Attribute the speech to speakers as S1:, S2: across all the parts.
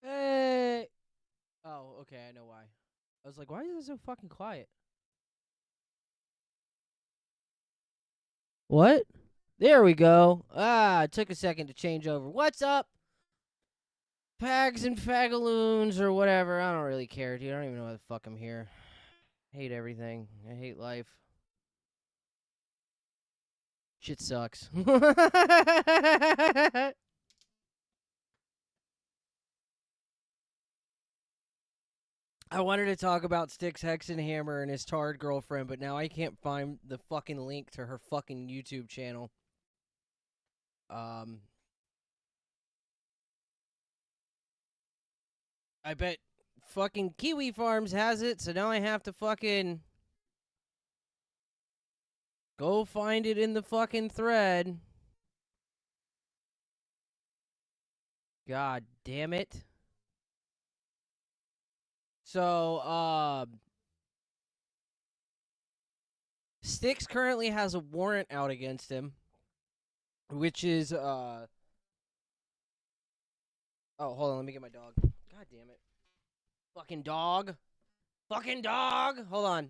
S1: Hey. Oh, okay, I know why. I was like, why is it so fucking quiet? What? There we go. It took a second to change over. What's up? Pags and fagaloons or whatever. I don't really care, dude. I don't even know why the fuck I'm here. I hate everything. I hate life. Shit sucks. I wanted to talk about Styx Hexenhammer and his tarred girlfriend, but now I can't find the fucking link to her fucking YouTube channel. I bet fucking Kiwi Farms has it, so now I have to fucking go find it in the fucking thread. God damn it. So, Styx currently has a warrant out against him, which is, oh, hold on, let me get my dog. God damn it. Fucking dog. Fucking dog! Hold on.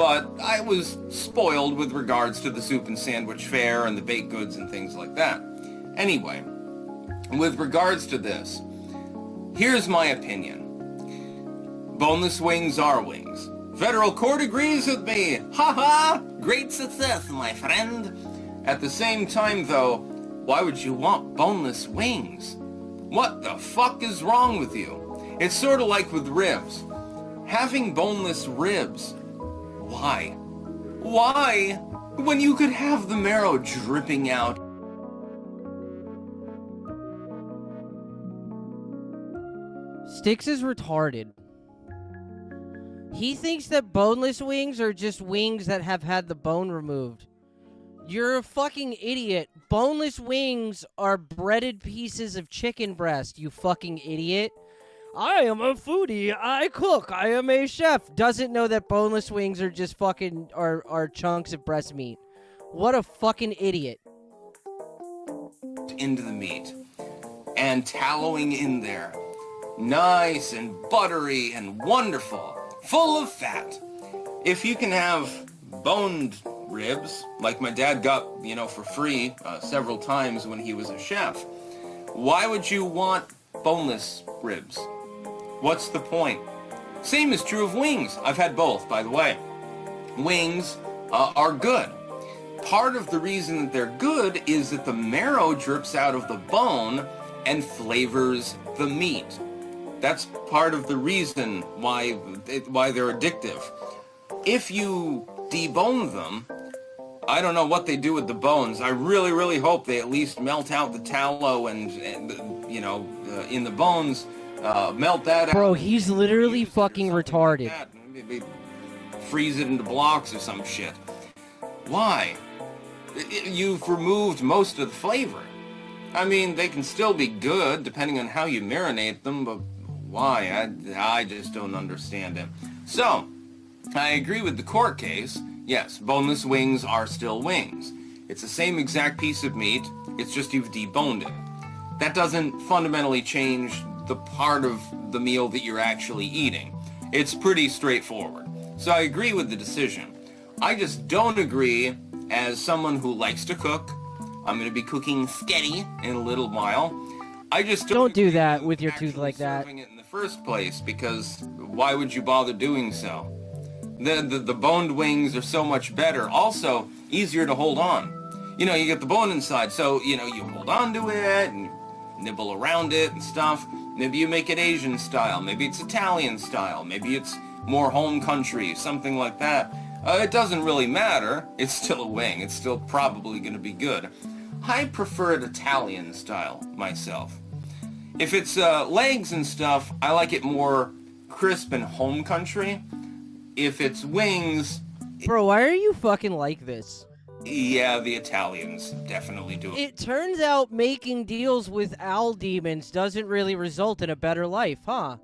S2: but I was spoiled with regards to the soup and sandwich fare and the baked goods and things like that. Anyway, with regards to this, here's my opinion. Boneless wings are wings. Federal court agrees with me. Ha-ha! Great success, my friend. At the same time, though, why would you want boneless wings? What the fuck is wrong with you? It's sort of like with ribs. Having boneless ribs. Why? Why? When you could have the marrow dripping out.
S1: Styx is retarded. He thinks that boneless wings are just wings that have had the bone removed. You're a fucking idiot. Boneless wings are breaded pieces of chicken breast, you fucking idiot. I am a foodie. I cook. I am a chef. Doesn't know that boneless wings are just fucking are chunks of breast meat. What a fucking idiot.
S2: Into the meat and tallowing in there. Nice and buttery and wonderful. Full of fat. If you can have boned ribs, like my dad got, for free several times when he was a chef, why would you want boneless ribs? What's the point? Same is true of wings. I've had both, by the way. Wings are good. Part of the reason that they're good is that the marrow drips out of the bone and flavors the meat. That's part of the reason why they're addictive. If you debone them, I don't know what they do with the bones. I really, really hope they at least melt out the tallow and in the bones, melt that out.
S1: Bro, he's literally fucking retarded.
S2: Like maybe freeze it into blocks or some shit. Why? You've removed most of the flavor. I mean, they can still be good depending on how you marinate them, but why? I just don't understand it. So, I agree with the court case. Yes, boneless wings are still wings. It's the same exact piece of meat, it's just you've deboned it. That doesn't fundamentally change the part of the meal that you're actually eating. It's pretty straightforward. So I agree with the decision. I just don't agree as someone who likes to cook. I'm going to be cooking steady in a little while. I just
S1: don't do that with your tooth like that.
S2: Serving it in the first place, because why would you bother doing so? The boned wings are so much better. Also, easier to hold on. You get the bone inside, so, you hold on to it and nibble around it and stuff. Maybe you make it Asian style. Maybe it's Italian style. Maybe it's more home country, something like that. It doesn't really matter. It's still a wing. It's still probably going to be good. I prefer it Italian style myself. If it's legs and stuff, I like it more crisp and home country. If it's wings...
S1: Bro, why are you fucking like this?
S2: Yeah, the Italians definitely do.
S1: It turns out making deals with owl demons doesn't really result in a better life, huh?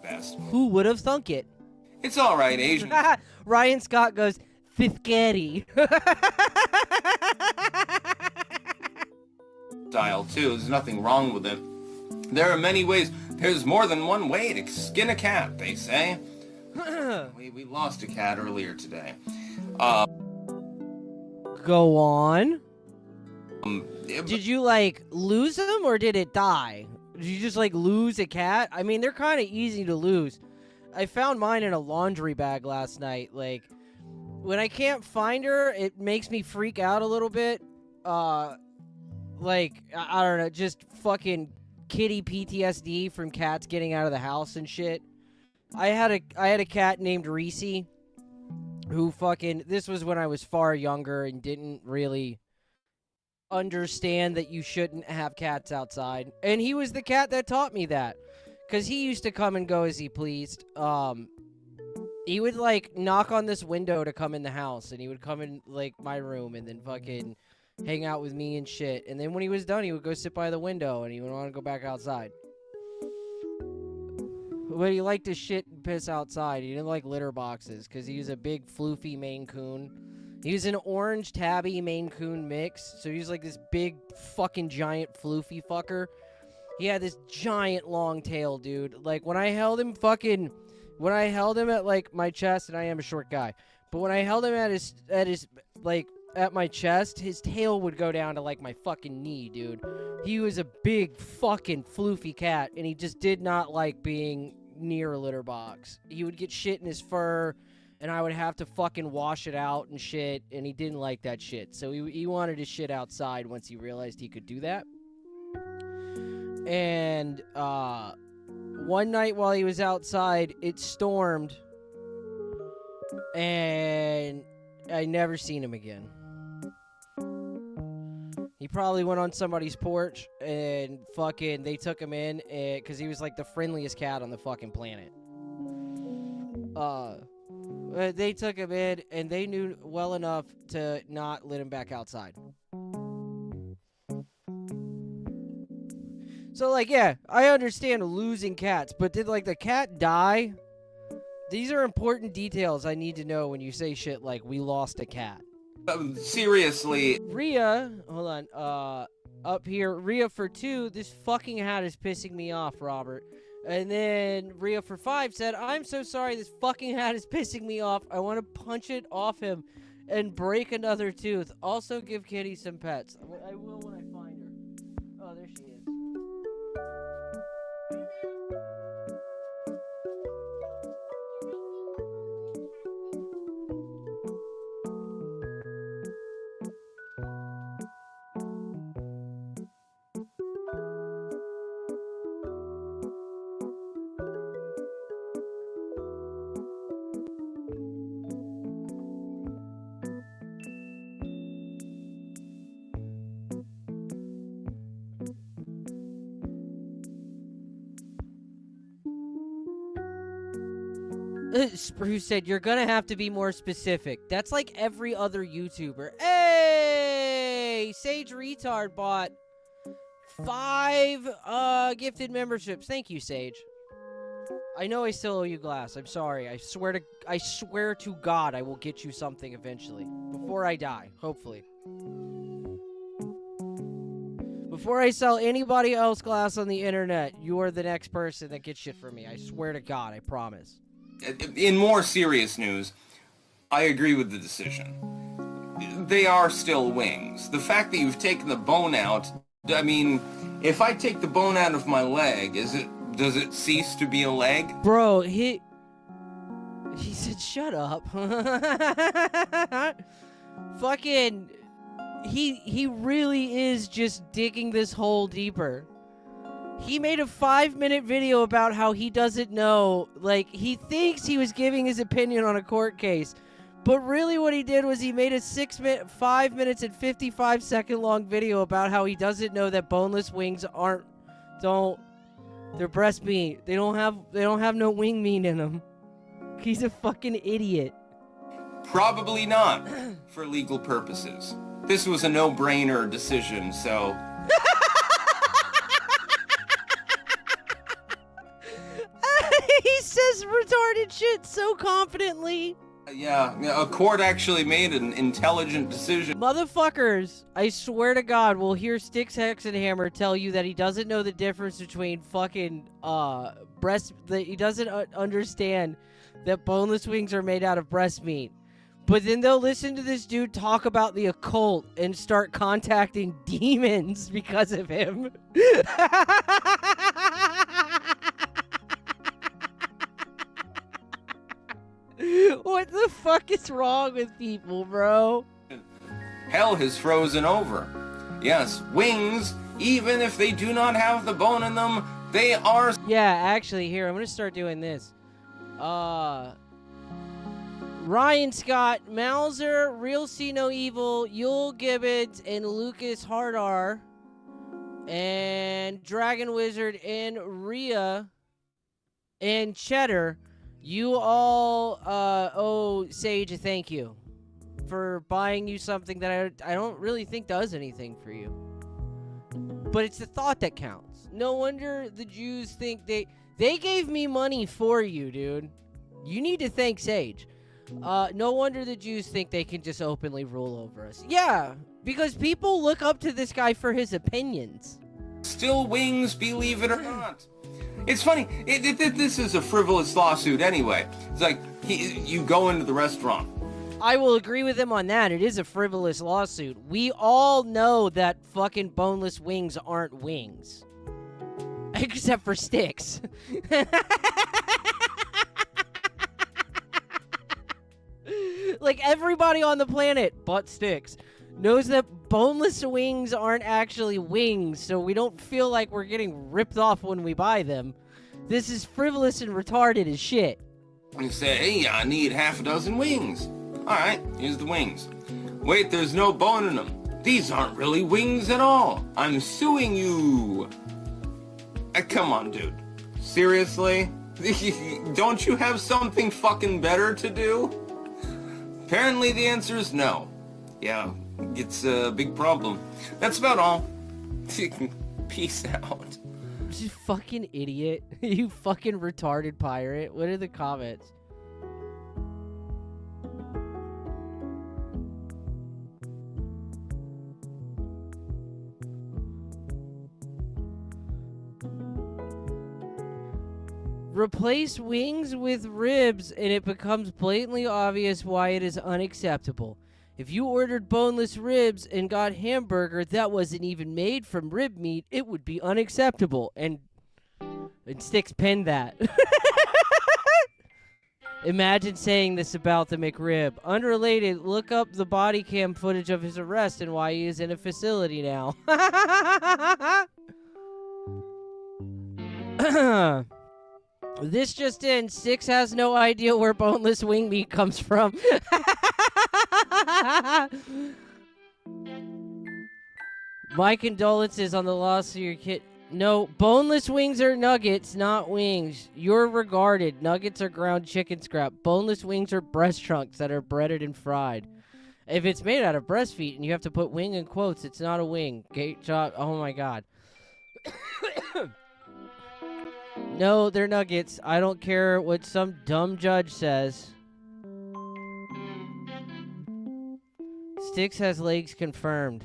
S2: Best.
S1: Who would have thunk it?
S2: It's alright, Asian...
S1: Ryan Scott goes, Fifgetti.
S2: Style, too. There's nothing wrong with it. There are many ways. There's more than one way to skin a cat, they say. we lost a cat earlier today.
S1: Go on. Did you, lose them, or did it die? Did you just, lose a cat? I mean, they're kind of easy to lose. I found mine in a laundry bag last night. When I can't find her, it makes me freak out a little bit. I don't know, just fucking kitty PTSD from cats getting out of the house and shit. I had a cat named Reese, who this was when I was far younger and didn't really understand that you shouldn't have cats outside. And he was the cat that taught me that. Because he used to come and go as he pleased. He would, knock on this window to come in the house. And he would come in, my room and then fucking hang out with me and shit. And then when he was done, he would go sit by the window and he would want to go back outside. But he liked to shit and piss outside. He didn't like litter boxes because he was a big floofy Maine Coon. He was an orange tabby Maine Coon mix. So he was this big fucking giant floofy fucker. He had this giant long tail, dude. When I held him at my chest, and I am a short guy, But when I held him at his like at my chest, his tail would go down to like my fucking knee, dude. He was a big fucking floofy cat, and he just did not like being near a litter box. He would get shit in his fur, and I would have to fucking wash it out and shit, and he didn't like that shit. So he wanted his shit outside once he realized he could do that. And one night while he was outside, it stormed, and I never seen him again. He probably went on somebody's porch and fucking they took him in because he was like the friendliest cat on the fucking planet. They took him in and they knew well enough to not let him back outside. So like, yeah, I understand losing cats, but did like the cat die? These are important details I need to know when you say shit like we lost a cat.
S2: Seriously.
S1: Rhea, hold on, up here, Rhea for 2, this fucking hat is pissing me off, Robert. And then Rhea for 5 said, I'm so sorry, this fucking hat is pissing me off. I want to punch it off him and break another tooth. Also give Kitty some pets. I will when I find her. Oh, there she is. Spruce said, you're gonna have to be more specific. That's like every other YouTuber. Hey! Sage Retard bought 5 gifted memberships. Thank you, Sage. I know I still owe you glass. I'm sorry. I swear to God I will get you something eventually. Before I die, hopefully. Before I sell anybody else glass on the internet, you are the next person that gets shit from me. I swear to God, I promise.
S2: In more serious news, I agree with the decision. They are still wings. The fact that you've taken the bone out, I mean, if I take the bone out of my leg, does it cease to be a leg?
S1: Bro, he said, shut up. Fucking, he really is just digging this hole deeper. He made a 5-minute video about how he doesn't know, like, he thinks he was giving his opinion on a court case, but really what he did was he made a 5 minutes and 55-second long video about how he doesn't know that boneless wings they're breast meat. They don't have no wing meat in them. He's a fucking idiot.
S2: Probably not, for legal purposes. This was a no-brainer decision, so...
S1: He says retarded shit so confidently.
S2: Yeah, a court actually made an intelligent decision.
S1: Motherfuckers, I swear to God, we'll hear Styx Hexenhammer tell you that he doesn't know the difference between fucking that he doesn't understand that boneless wings are made out of breast meat. But then they'll listen to this dude talk about the occult and start contacting demons because of him. What the fuck is wrong with people, bro?
S2: Hell has frozen over. Yes, wings, even if they do not have the bone in them, they are...
S1: Yeah, actually, here, I'm gonna start doing this. Ryan Scott, Mauser, Real See No Evil, Yule Gibbons, and Lucas Hardar, and Dragon Wizard, and Rhea, and Cheddar. You all owe Sage a thank you for buying you something that I don't really think does anything for you. But it's the thought that counts. No wonder the Jews think they gave me money for you, dude. You need to thank Sage. No wonder the Jews think they can just openly rule over us. Yeah, because people look up to this guy for his opinions.
S2: Still wings, believe it or not. It's funny, this is a frivolous lawsuit anyway. It's like, you go into the restaurant,
S1: I will agree with him on that. It is a frivolous lawsuit. We all know that fucking boneless wings aren't wings. Except for Sticks. Like, everybody on the planet, but Sticks, knows that boneless wings aren't actually wings, so we don't feel like we're getting ripped off when we buy them. This is frivolous and retarded as shit.
S2: You say, hey, I need half a dozen wings. Alright, here's the wings. Wait, there's no bone in them. These aren't really wings at all. I'm suing you. Come on, dude. Seriously? Don't you have something fucking better to do? Apparently the answer is no. Yeah, it's a big problem. That's about all. Peace out.
S1: You fucking idiot. You fucking retarded pirate. What are the comments? Replace wings with ribs and it becomes blatantly obvious why it is unacceptable. If you ordered boneless ribs and got hamburger that wasn't even made from rib meat, it would be unacceptable. And Sticks penned that. Imagine saying this about the McRib. Unrelated, look up the body cam footage of his arrest and why he is in a facility now. This just in, Sticks has no idea where boneless wing meat comes from. My condolences on the loss of your kid. No, boneless wings are nuggets, not wings. You're regarded. Nuggets are ground chicken scrap. Boneless wings are breast trunks that are breaded and fried. If it's made out of breast feet and you have to put wing in quotes, it's not a wing. Gate job. Oh my god. No, they're nuggets. I don't care what some dumb judge says. Sticks has legs confirmed.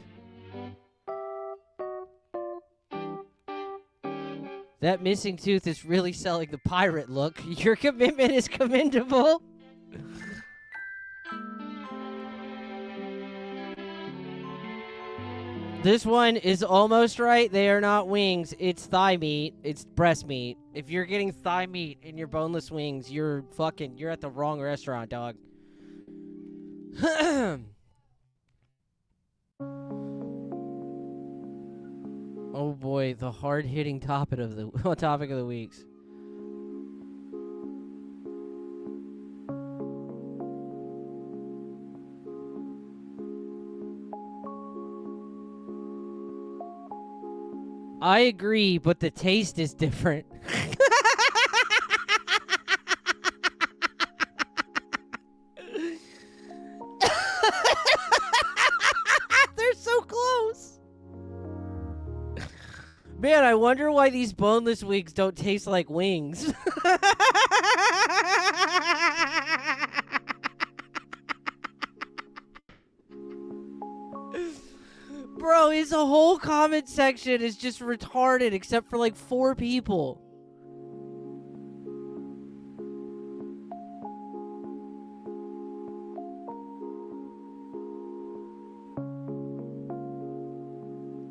S1: That missing tooth is really selling the pirate look. Your commitment is commendable. This one is almost right. They are not wings. It's thigh meat. It's breast meat. If you're getting thigh meat in your boneless wings, you're at the wrong restaurant, dog. Oh boy, the hard-hitting topic of the weeks. I agree, but the taste is different. They're so close. Man, I wonder why these boneless wings don't taste like wings. Bro, his whole comment section is just retarded except for like 4 people.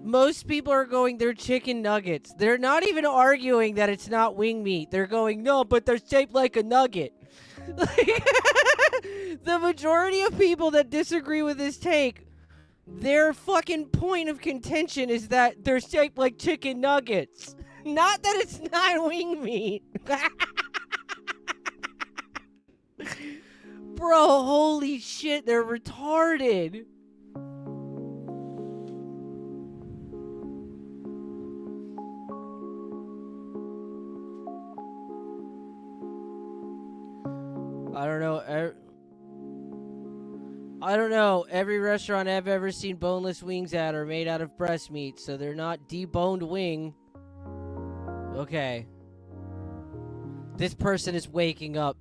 S1: Most people are going, they're chicken nuggets. They're not even arguing that it's not wing meat. They're going, no, but they're shaped like a nugget. The majority of people that disagree with this take, their fucking point of contention is that they're shaped like chicken nuggets. Not that it's not wing meat. Bro, holy shit, they're retarded. I don't know. Every restaurant I've ever seen boneless wings at are made out of breast meat, so they're not deboned wing. Okay. This person is waking up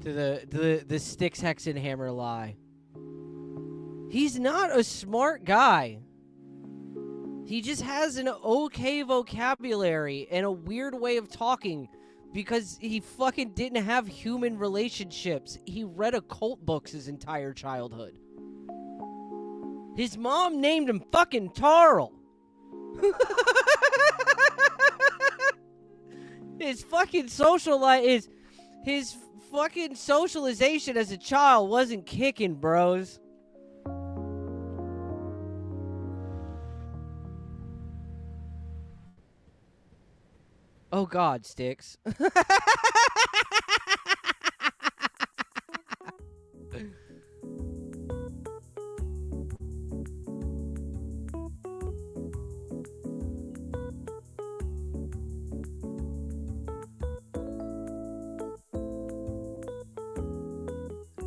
S1: to the Sticks Hexenhammer lie. He's not a smart guy. He just has an okay vocabulary and a weird way of talking because he fucking didn't have human relationships. He read occult books his entire childhood. His mom named him fucking Tarl. His fucking social life his fucking socialization as a child wasn't kicking, bros. Oh God, Sticks.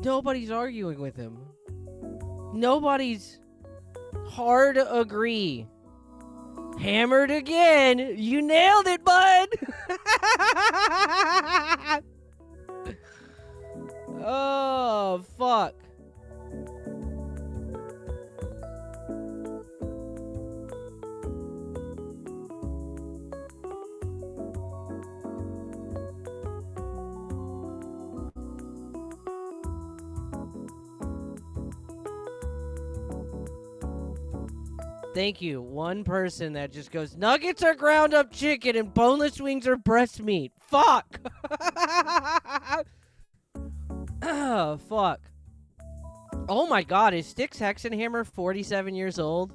S1: Nobody's arguing with him. Nobody's hard to agree. Hammered again. You nailed it, bud. Oh, fuck. Thank you. One person that just goes, nuggets are ground up chicken and boneless wings are breast meat. Fuck. Oh, fuck. Oh my God, is Styx Hexenhammer 47 years old?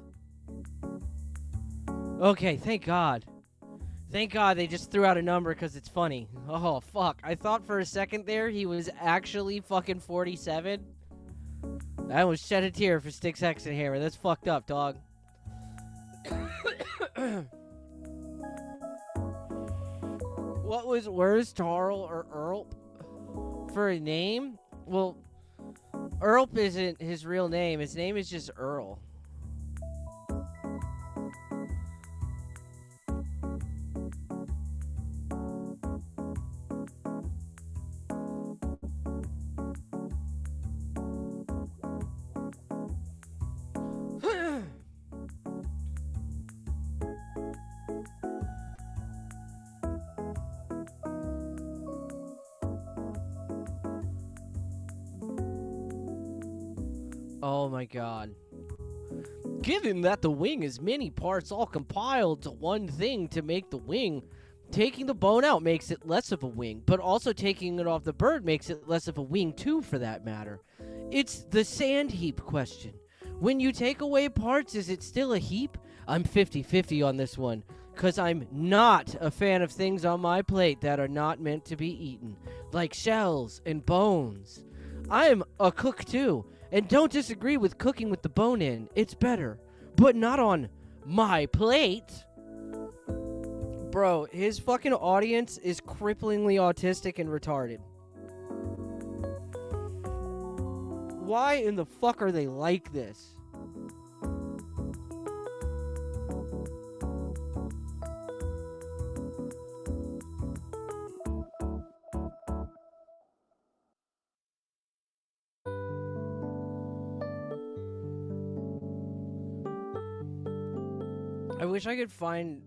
S1: Okay, thank God. Thank God they just threw out a number because it's funny. Oh, fuck. I thought for a second there he was actually fucking 47. I almost shed a tear for Styx Hexenhammer. That's fucked up, dog. What was worse, Tarl or Earl? For a name? Well, Earl isn't his real name. His name is just Earl. Oh my God. Given that the wing is many parts all compiled to one thing to make the wing, taking the bone out makes it less of a wing, but also taking it off the bird makes it less of a wing too, for that matter. It's the sand heap question. When you take away parts, is it still a heap? I'm 50-50 on this one, because I'm not a fan of things on my plate that are not meant to be eaten, like shells and bones. I'm a cook too, and don't disagree with cooking with the bone in. It's better, but not on my plate. Bro, his fucking audience is cripplingly autistic and retarded. Why in the fuck are they like this? I wish I could find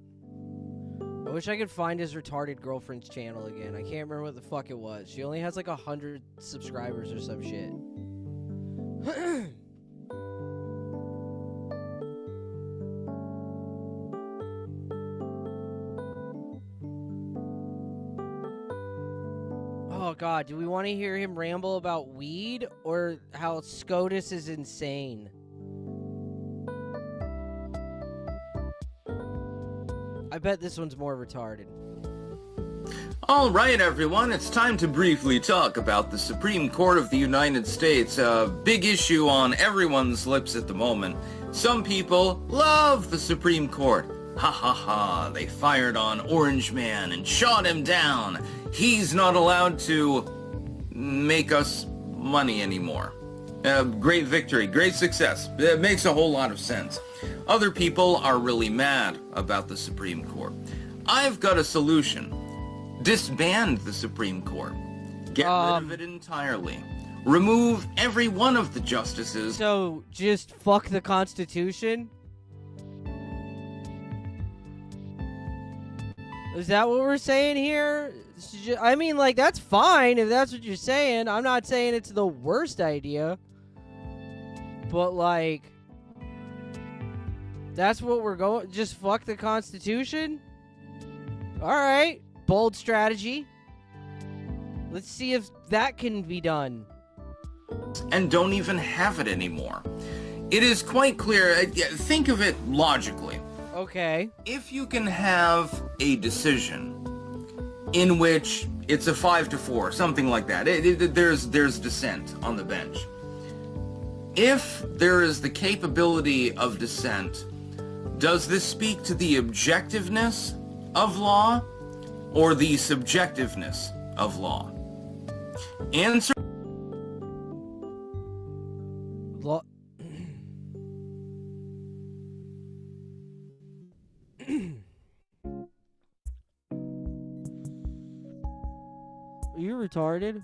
S1: his retarded girlfriend's channel again. I can't remember what the fuck it was. She only has like 100 subscribers or some shit. Oh God, do we want to hear him ramble about weed or how SCOTUS is insane? I bet this one's more retarded.
S2: All right, everyone, it's time to briefly talk about the Supreme Court of the United States, a big issue on everyone's lips at the moment. Some people love the Supreme Court. Ha ha ha, they fired on Orange Man and shot him down. He's not allowed to make us money anymore. Great victory, great success. It makes a whole lot of sense. Other people are really mad about the Supreme Court. I've got a solution. Disband the Supreme Court. Get rid of it entirely. Remove every one of the justices.
S1: So, just fuck the Constitution? Is that what we're saying here? I mean, like, that's fine if that's what you're saying. I'm not saying it's the worst idea. But, like, that's what we're going... Just fuck the Constitution? Alright. Bold strategy. Let's see if that can be done.
S2: And don't even have it anymore. It is quite clear, think of it logically.
S1: Okay.
S2: If you can have a decision in which it's a 5-4, something like that, there's dissent on the bench. If there is the capability of dissent, does this speak to the objectiveness of law or the subjectiveness of law? Answer.
S1: Law. Are you retarded?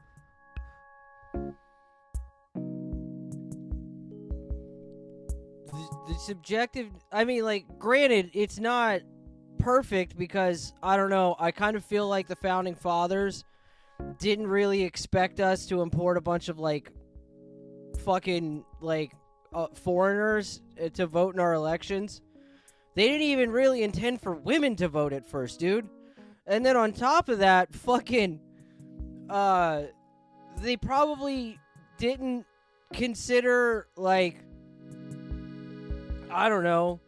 S1: The subjective... I mean, like, granted, it's not perfect because, I don't know, I kind of feel like the Founding Fathers didn't really expect us to import a bunch of, like, fucking, like, foreigners to vote in our elections. They didn't even really intend for women to vote at first, dude. And then on top of that, fucking... they probably didn't consider, like, I don't know,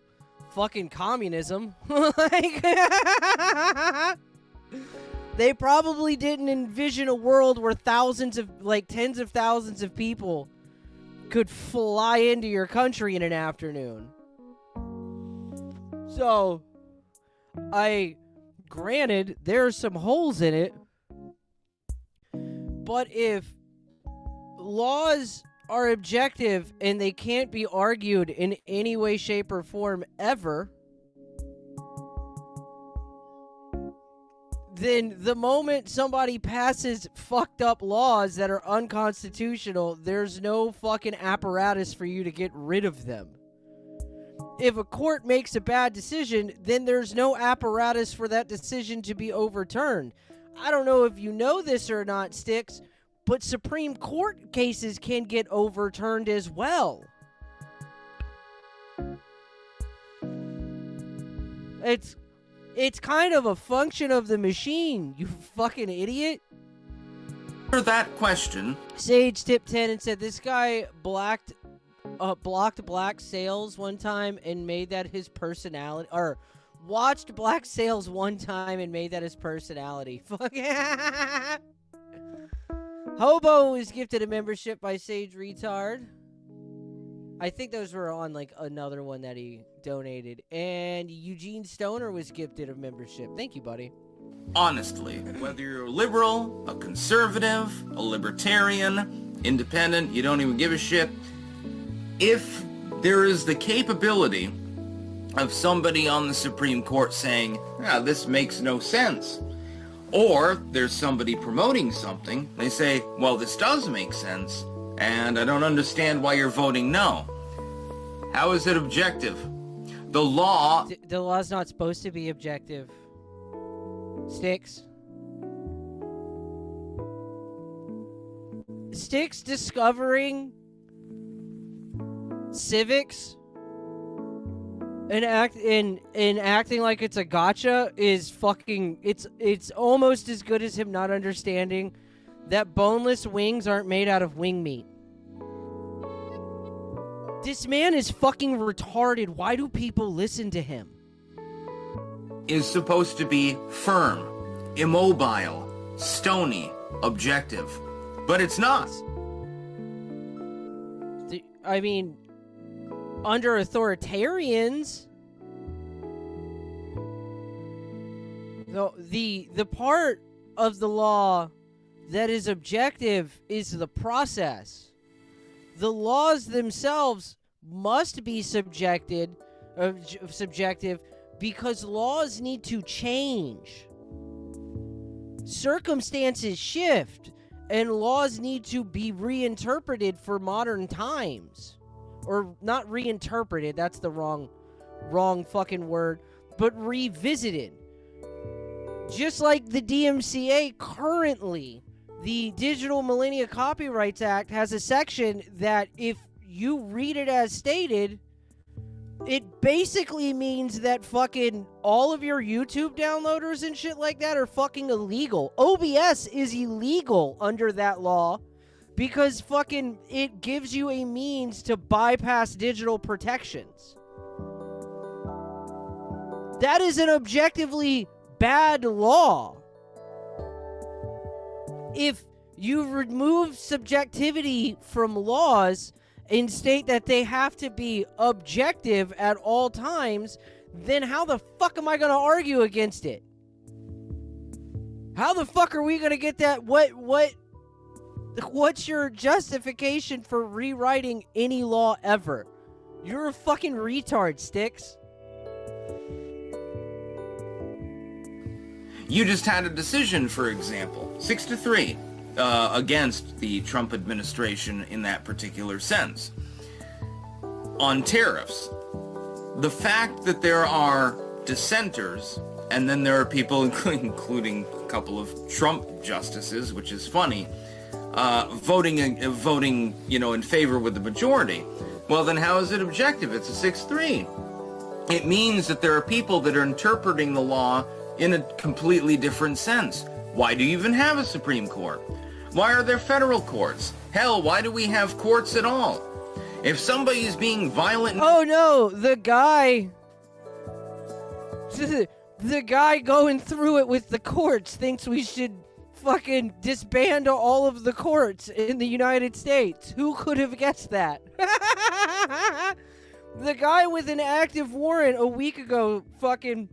S1: fucking communism. Like, they probably didn't envision a world where thousands of, like, tens of thousands of people could fly into your country in an afternoon. So, granted, there are some holes in it, but if laws are objective and they can't be argued in any way, shape, or form ever, then the moment somebody passes fucked up laws that are unconstitutional, there's no fucking apparatus for you to get rid of them. If a court makes a bad decision, then there's no apparatus for that decision to be overturned. I don't know if you know this or not, Sticks, but Supreme Court cases can get overturned as well. It's kind of a function of the machine, you fucking idiot.
S2: For that question,
S1: Sage tipped 10 and said this guy blocked black sales one time and made that his personality, or watched black sales one time and made that his personality. Fuck yeah. Hobo was gifted a membership by Sage Retard. I think those were on, like, another one that he donated. And Eugene Stoner was gifted a membership. Thank you, buddy.
S2: honestly, whether you're a liberal, a conservative, a libertarian, independent, you don't even give a shit, if there is the capability of somebody on the Supreme Court saying, this makes no sense, or there's somebody promoting something, they say, well, this does make sense, and I don't understand why you're voting no. How is it objective? The law...
S1: The law's not supposed to be objective. Sticks discovering civics and acting like it's a gotcha is fucking... It's almost as good as him not understanding that boneless wings aren't made out of wing meat. This man is fucking retarded. Why do people listen to him?
S2: Is supposed to be firm, immobile, stony, objective. But it's not.
S1: I mean, under authoritarians, the part of the law that is objective is the process. The laws themselves must be subjective because laws need to change. Circumstances shift, and laws need to be reinterpreted for modern times. Or not reinterpreted, that's the wrong fucking word, but revisited. Just like the DMCA currently, the Digital Millennia Copyrights Act has a section that if you read it as stated, it basically means that fucking all of your YouTube downloaders and shit like that are fucking illegal. OBS is illegal under that law because fucking it gives you a means to bypass digital protections. That is an objectively bad law. If you remove subjectivity from laws and state that they have to be objective at all times, then how the fuck am I going to argue against it? How the fuck are we going to get that? What's your justification for rewriting any law ever? You're a fucking retard, Sticks.
S2: You just had a decision, for example, 6-3, against the Trump administration in that particular sense. On tariffs, the fact that there are dissenters, and then there are people, including a couple of Trump justices, which is funny, voting, in favor with the majority. Well, then how is it objective? It's a 6-3. It means that there are people that are interpreting the law in a completely different sense. Why do you even have a Supreme Court? Why are there federal courts? Hell, why do we have courts at all? If somebody is being violent...
S1: Oh no, the guy going through it with the courts thinks we should fucking disband all of the courts in the United States. Who could have guessed that? The guy with an active warrant a week ago fucking...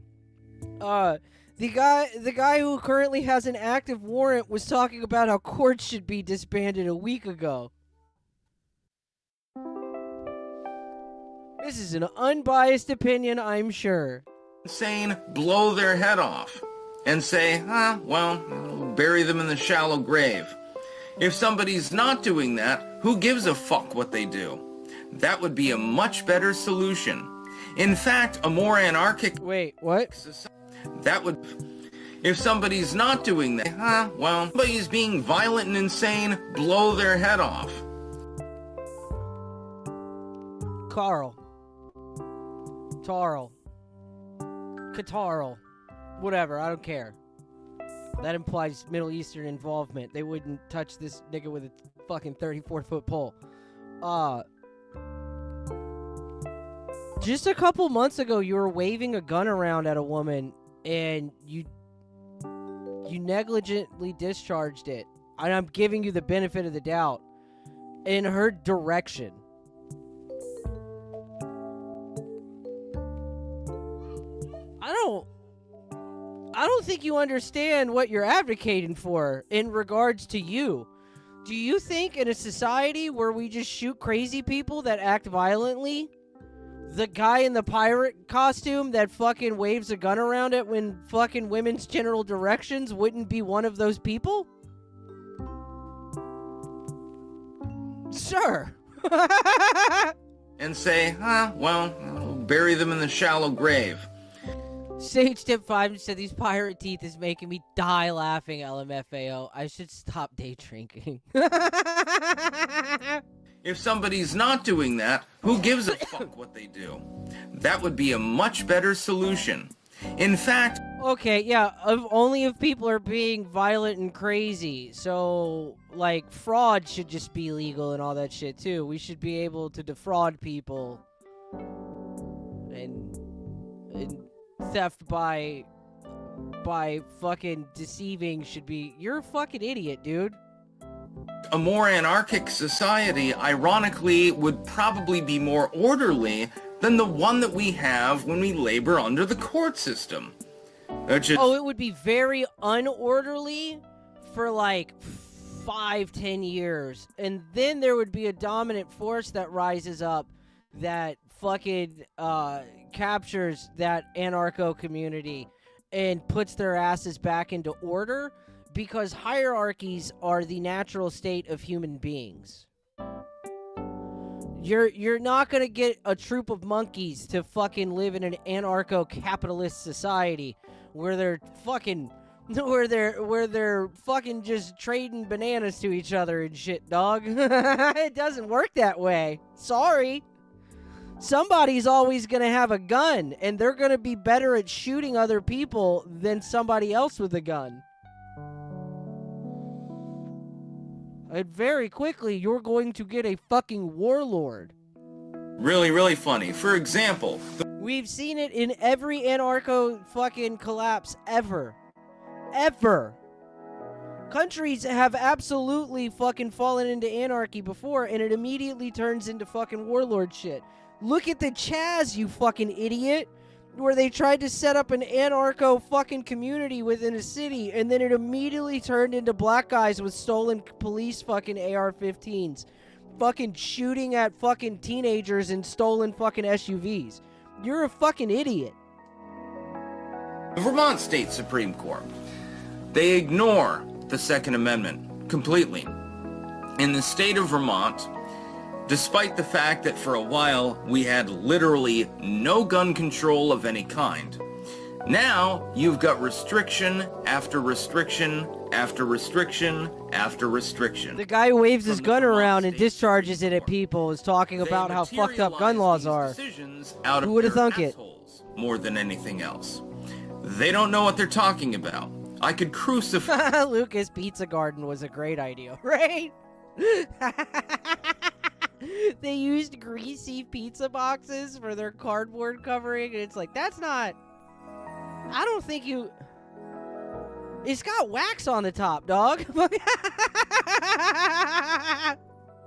S1: The guy who currently has an active warrant was talking about how courts should be disbanded a week ago. This is an unbiased opinion, I'm sure.
S2: Insane, blow their head off and say, bury them in the shallow grave. If somebody's not doing that, who gives a fuck what they do? That would be a much better solution. In fact, a more anarchic...
S1: Wait, what?
S2: That would... If somebody's not doing that, somebody's being violent and insane, blow their head off.
S1: Carl. Catarl. Whatever, I don't care. That implies Middle Eastern involvement. They wouldn't touch this nigga with a fucking 34-foot pole. Just a couple months ago, you were waving a gun around at a woman, and you negligently discharged it. And I'm giving you the benefit of the doubt. In her direction. I don't think you understand what you're advocating for in regards to you. Do you think in a society where we just shoot crazy people that act violently, the guy in the pirate costume that fucking waves a gun around it when fucking women's general directions wouldn't be one of those people? Sure.
S2: And say, bury them in the shallow grave.
S1: Sage Tip 5 said these pirate teeth is making me die laughing, LMFAO. I should stop day drinking.
S2: If somebody's not doing that, who gives a fuck what they do? That would be a much better solution. In fact...
S1: Okay, yeah, only if people are being violent and crazy. So, like, fraud should just be legal and all that shit, too. We should be able to defraud people. And theft by fucking deceiving should be... You're a fucking idiot, dude.
S2: A more anarchic society, ironically, would probably be more orderly than the one that we have when we labor under the court system.
S1: Oh, it would be very unorderly for like 5-10 years. And then there would be a dominant force that rises up that fucking captures that anarcho community and puts their asses back into order, because hierarchies are the natural state of human beings. You're not gonna get a troop of monkeys to fucking live in an anarcho-capitalist society where they're fucking where they're fucking just trading bananas to each other and shit, dog. It doesn't work that way. Sorry. Somebody's always going to have a gun, and they're going to be better at shooting other people than somebody else with a gun. And very quickly, you're going to get a fucking warlord.
S2: Really, really funny. For example,
S1: We've seen it in every anarcho fucking collapse ever. Ever. Countries have absolutely fucking fallen into anarchy before, and it immediately turns into fucking warlord shit. Look at the Chaz, you fucking idiot, where they tried to set up an anarcho fucking community within a city, and then it immediately turned into black guys with stolen police fucking AR-15s, fucking shooting at fucking teenagers in stolen fucking SUVs. You're a fucking idiot.
S2: the Vermont State Supreme Court, they ignore the Second Amendment completely. In the state of Vermont, despite the fact that for a while we had literally no gun control of any kind, now you've got restriction after restriction after restriction after restriction.
S1: The guy who waves his gun around and discharges it at people is talking about how fucked up gun laws are. Who would have thunk it?
S2: More than anything else. They don't know what they're talking about. I could crucify...
S1: Lucas Pizza Garden was a great idea, right? They used greasy pizza boxes for their cardboard covering, and it's like, that's not... I don't think you... It's got wax on the top, dog.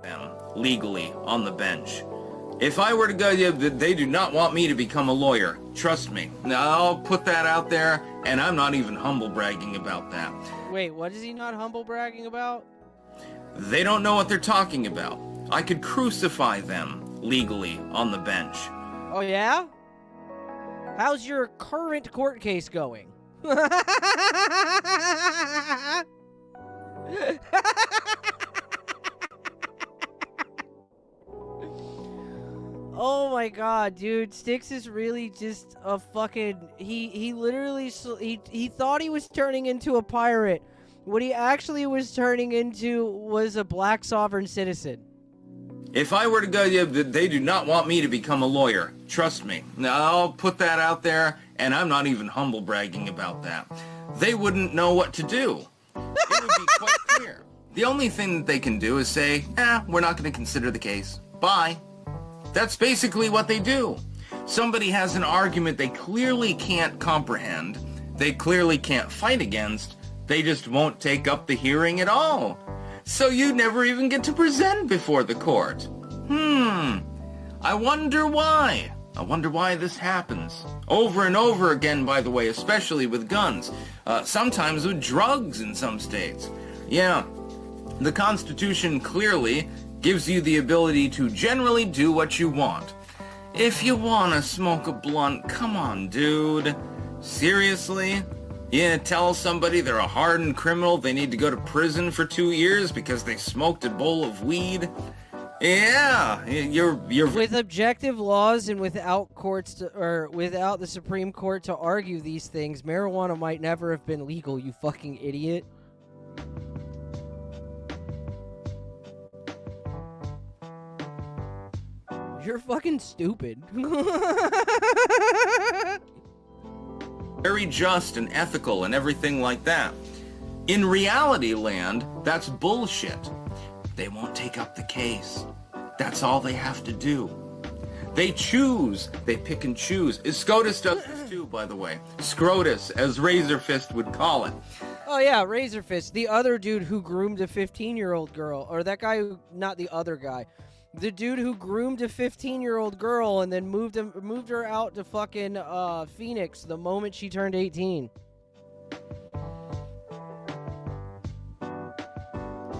S2: them legally on the bench. If I were to go, they do not want me to become a lawyer. Trust me. Now, I'll put that out there, and I'm not even humble bragging about that.
S1: Wait, what is he not humble bragging about?
S2: They don't know what they're talking about. I could crucify them legally on the bench.
S1: Oh, yeah? How's your current court case going? Oh my god, dude. Styx is really just a fucking... He literally... He thought he was turning into a pirate. What he actually was turning into was a black sovereign citizen.
S2: If I were to go, they do not want me to become a lawyer. Trust me. Now, I'll put that out there, and I'm not even humble bragging about that. They wouldn't know what to do. It would be quite clear. The only thing that they can do is say, we're not going to consider the case. Bye. That's basically what they do. Somebody has an argument they clearly can't comprehend, they clearly can't fight against, they just won't take up the hearing at all. So you never even get to present before the court. I wonder why. I wonder why this happens. Over and over again, by the way, especially with guns. Sometimes with drugs in some states. Yeah, the Constitution clearly gives you the ability to generally do what you want. If you want to smoke a blunt, come on, dude. Seriously? Yeah, tell somebody they're a hardened criminal, they need to go to prison for 2 years because they smoked a bowl of weed? Yeah, you're
S1: with objective laws and without courts or without the Supreme Court to argue these things, marijuana might never have been legal, you fucking idiot. You're fucking stupid.
S2: very just and ethical and everything like that. In reality land, that's bullshit. They won't take up the case. That's all they have to do. They choose. They pick and choose. SCOTUS does this too, by the way. Scrotus, as Razorfist would call it.
S1: Oh yeah, Razorfist, the other dude who groomed a 15-year-old girl. Or that guy who, not the other guy. The dude who groomed a 15-year-old girl and then moved her out to fucking Phoenix the moment she turned 18.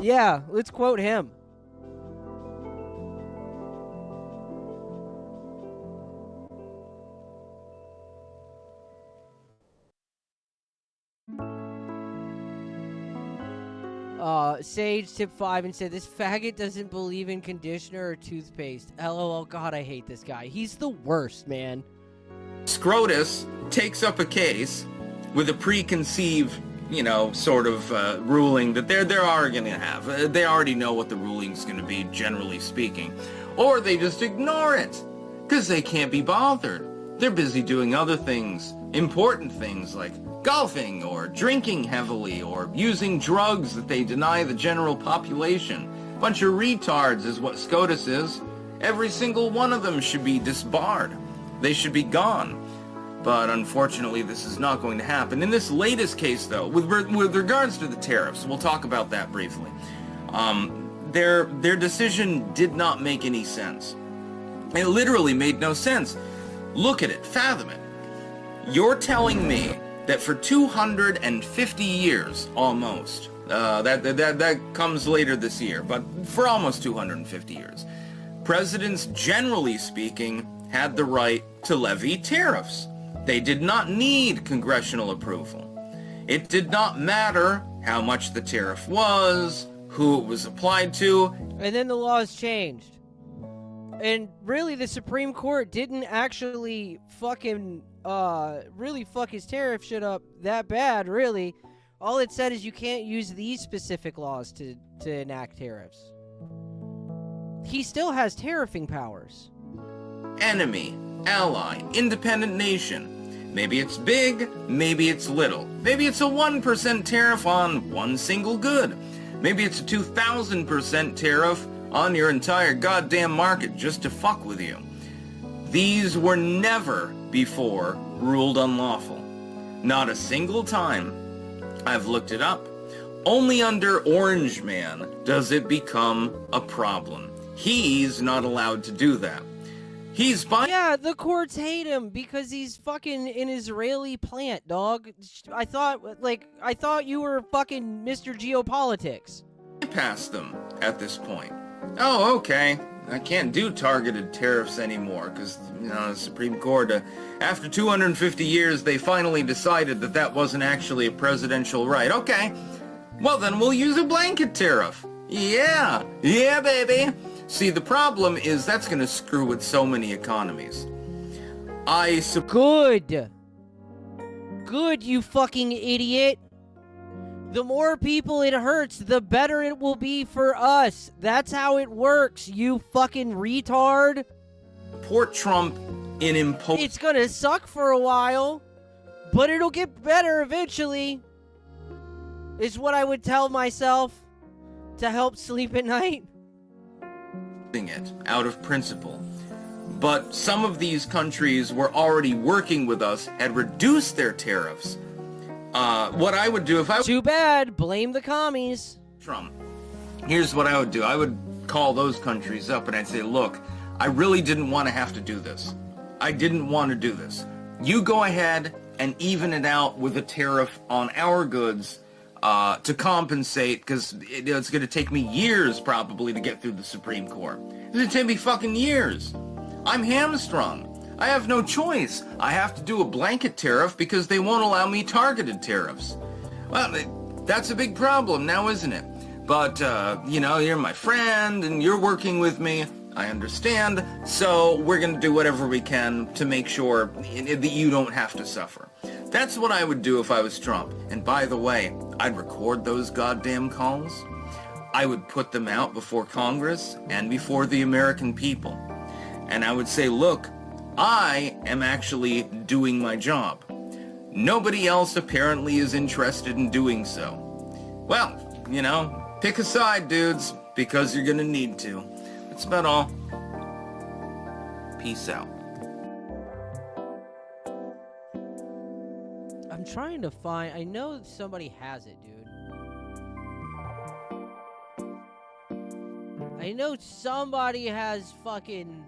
S1: Yeah, let's quote him. Sage tip 5 and said, this faggot doesn't believe in conditioner or toothpaste. LOL, God, I hate this guy. He's the worst, man.
S2: Scrotus takes up a case with a preconceived sort of ruling that they are going to have. They already know what the ruling's going to be, generally speaking. Or they just ignore it, because they can't be bothered. They're busy doing other things, important things like golfing or drinking heavily or using drugs that they deny the general population. Bunch of retards is what SCOTUS is. Every single one of them should be disbarred. They should be gone. But unfortunately, this is not going to happen. In this latest case, though, with regards to the tariffs, we'll talk about that briefly. Their decision did not make any sense. It literally made no sense. Look at it, fathom it. You're telling me that for 250 years, almost, that comes later this year, but for almost 250 years, presidents, generally speaking, had the right to levy tariffs. They did not need congressional approval. It did not matter how much the tariff was, who it was applied to.
S1: And then the laws changed. And really, the Supreme Court didn't actually really fuck his tariff shit up that bad, really. All it said is you can't use these specific laws to enact tariffs. He still has tariffing powers.
S2: Enemy, ally, independent nation. Maybe it's big, maybe it's little. Maybe it's a 1% tariff on one single good. Maybe it's a 2,000% tariff on your entire goddamn market just to fuck with you. These were never before ruled unlawful. Not a single time. I've looked it up. Only under Orange Man does it become a problem. He's not allowed to do that. He's by...
S1: Yeah, the courts hate him because he's fucking an Israeli plant, dog. I thought you were fucking Mr. Geopolitics.
S2: Past them at this point. Oh, okay. I can't do targeted tariffs anymore because, the Supreme Court, after 250 years, they finally decided that that wasn't actually a presidential right. Okay. Well, then we'll use a blanket tariff. Yeah, baby. See, the problem is that's going to screw with so many economies.
S1: Good, you fucking idiot. The more people it hurts, the better it will be for us. That's how it works, you fucking retard.
S2: Support Trump in imposing...
S1: It's going to suck for a while, but it'll get better eventually, is what I would tell myself to help sleep at night.
S2: It out of principle. But some of these countries were already working with us, had reduced their tariffs. What I would do if I...
S1: Too bad. Blame the commies.
S2: Trump. Here's what I would do. I would call those countries up and I'd say, look, I really didn't want to have to do this. I didn't want to do this. You go ahead and even it out with a tariff on our goods to compensate, because it's going to take me years probably to get through the Supreme Court. It's going to take me fucking years. I'm hamstrung. I have no choice. I have to do a blanket tariff because they won't allow me targeted tariffs. Well, that's a big problem now, isn't it? But, you're my friend and you're working with me. I understand. So we're going to do whatever we can to make sure that you don't have to suffer. That's what I would do if I was Trump. And by the way, I'd record those goddamn calls. I would put them out before Congress and before the American people. And I would say, look, I am actually doing my job. Nobody else apparently is interested in doing so. Well, pick a side, dudes, because you're gonna need to. That's about all. Peace out.
S1: I'm trying to find... I know somebody has it, dude. I know somebody has fucking...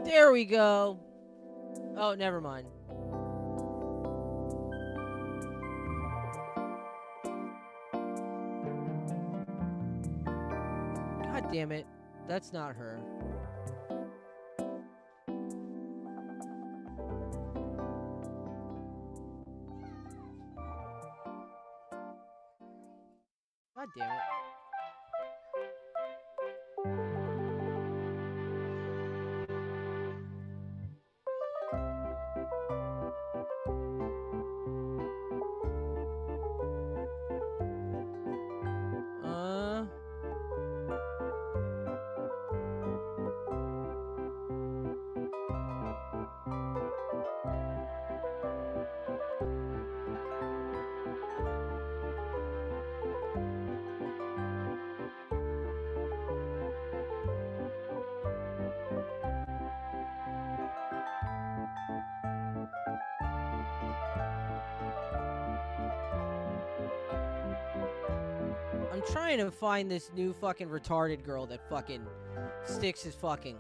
S1: There we go. Oh, never mind. God damn it. That's not her. damn it. I'm trying to find this new fucking retarded girl that fucking sticks his fucking.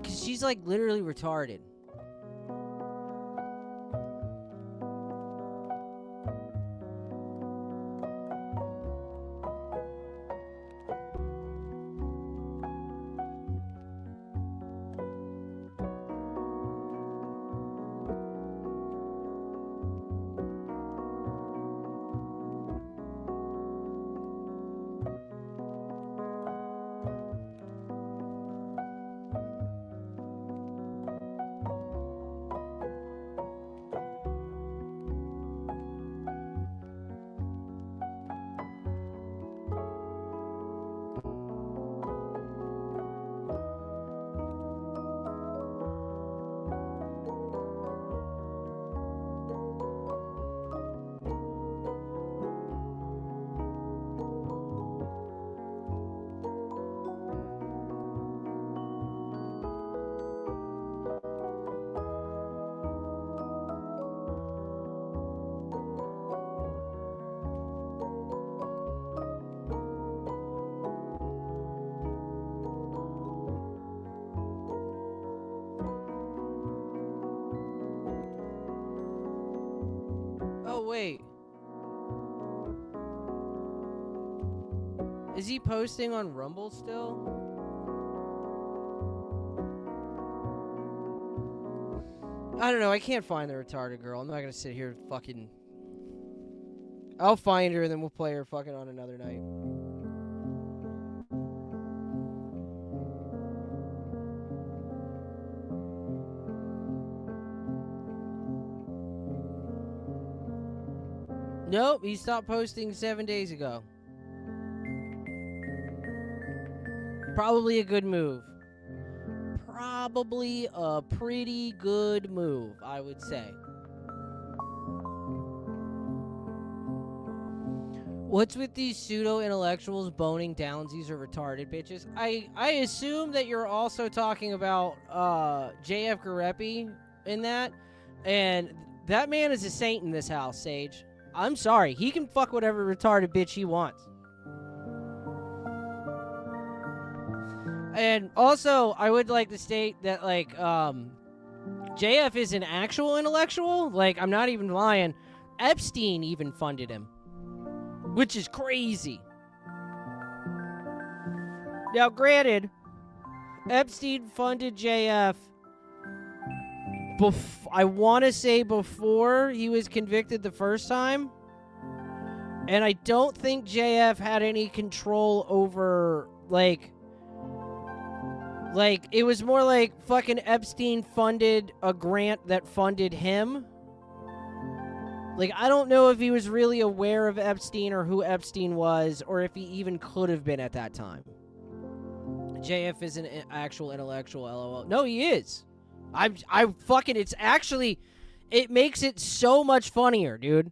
S1: Cause she's like literally retarded. Oh, wait. Is he posting on Rumble still? I don't know. I can't find the retarded girl. I'm not gonna sit here fucking... I'll find her and then we'll play her fucking on another night. Nope, he stopped posting 7 days ago. Probably a good move. Probably a pretty good move, I would say. What's with these pseudo-intellectuals boning downsies or retarded bitches? I assume that you're also talking about JF Garepi in that. And that man is a saint in this house, Sage. I'm sorry. He can fuck whatever retarded bitch he wants. And also, I would like to state that, like, JF is an actual intellectual. Like, I'm not even lying. Epstein even funded him. Which is crazy. Now, granted, Epstein funded JF, I want to say before he was convicted the first time. And I don't think JF had any control over, like, it was more like fucking Epstein funded a grant that funded him. Like, I don't know if he was really aware of Epstein or who Epstein was, or if he even could have been at that time. JF is an actual intellectual, LOL. No, he is. I fucking, it's actually, it makes it so much funnier, dude.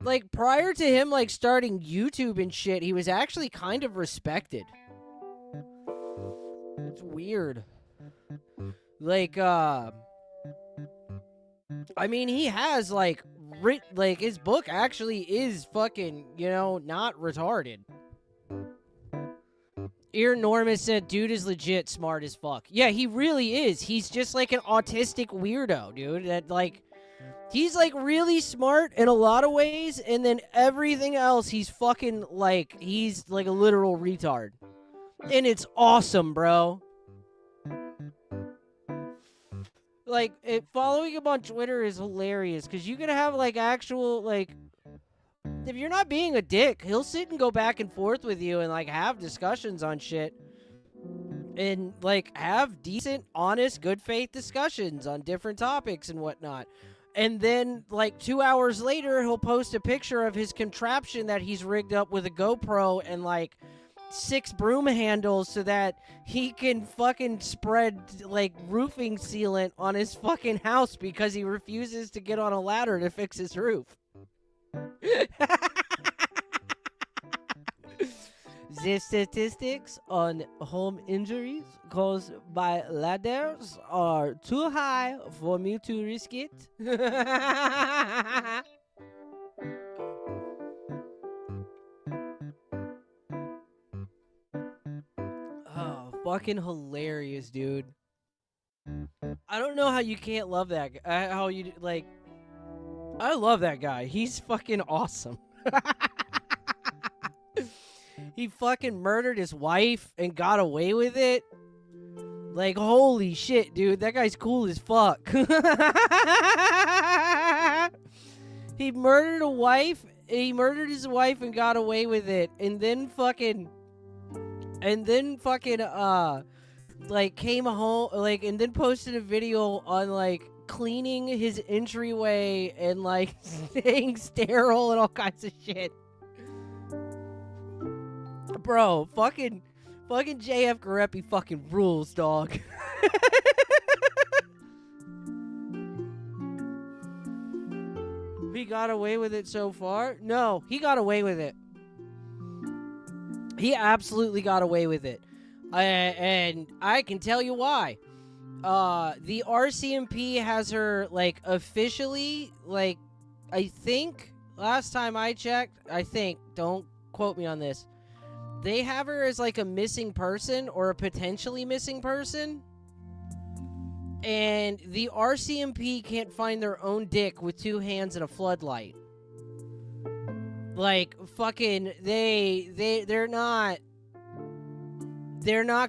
S1: Like, prior to him, like, starting YouTube and shit, he was actually kind of respected. It's weird. Like, I mean, he has, like, his book actually is fucking, you know, not retarded. Enormous said, dude is legit smart as fuck. Yeah, he really is. He's just like an autistic weirdo, dude. That, like, He's like really smart in a lot of ways, and then everything else he's fucking like he's like a literal retard. And it's awesome, bro. Like following him on Twitter is hilarious because you can have like actual like if you're not being a dick, he'll sit and go back and forth with you and like have discussions on shit. And like have decent, honest, good faith discussions on different topics and whatnot. And then like 2 hours later, he'll post a picture of his contraption that he's rigged up with a GoPro and like 6 broom handles so that he can fucking spread like roofing sealant on his fucking house because he refuses to get on a ladder to fix his roof. The statistics on home injuries caused by ladders are too high for me to risk it. Oh, fucking hilarious, dude. I don't know how you can't love that guy. How you, like... I love that guy. He's fucking awesome. He fucking murdered his wife and got away with it. Like, holy shit, dude. That guy's cool as fuck. He murdered a wife. He murdered his wife and got away with it. And then fucking, like, came home, like, and then posted a video on, like, cleaning his entryway and, like, staying sterile and all kinds of shit. Bro, fucking JF Garepi fucking rules, dog. He got away with it so far? No, he got away with it. He absolutely got away with it. And I can tell you why. The RCMP has her, like, officially, like, I think, last time I checked, don't quote me on this, they have her as, like, a missing person or a potentially missing person. And the RCMP can't find their own dick with 2 hands and a floodlight. Like, fucking, they're not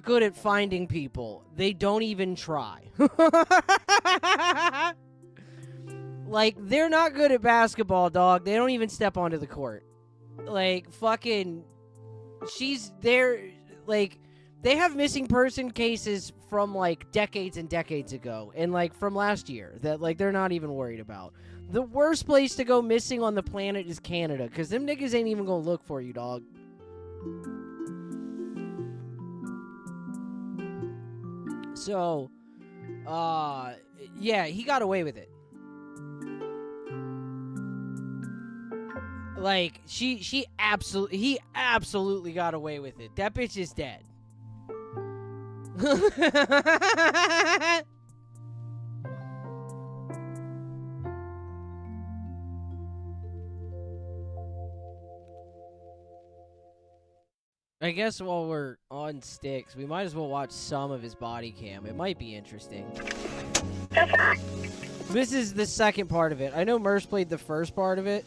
S1: good at finding people. They don't even try. Like, they're not good at basketball, dog. They don't even step onto the court. Like, fucking... She's there, like, they have missing person cases from, like, decades and decades ago, and, like, from last year, that, like, they're not even worried about. The worst place to go missing on the planet is Canada, because them niggas ain't even gonna look for you, dog. So, yeah, he got away with it. Like, he absolutely got away with it. That bitch is dead. I guess while we're on sticks, we might as well watch some of his body cam. It might be interesting. This is the second part of it. I know Merce played the first part of it.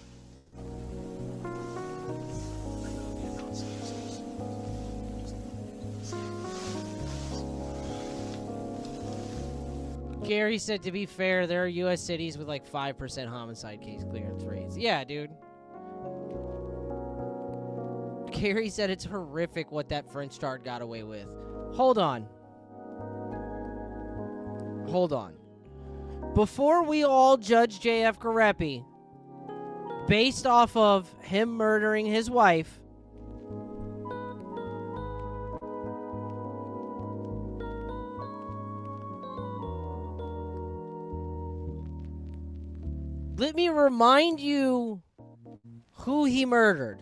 S1: Gary said, to be fair, there are U.S. cities with like 5% homicide case clearance rates. Yeah, dude. Gary said it's horrific what that French tart got away with. Hold on. Before we all judge JF Garepi based off of him murdering his wife, let me remind you who he murdered.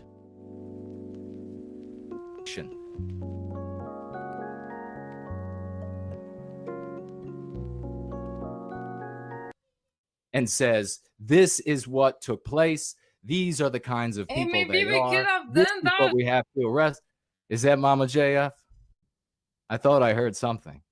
S3: And says, this is what took place. These are the kinds of people they are. This is what we have to arrest. Is that Mama JF? I thought I heard something.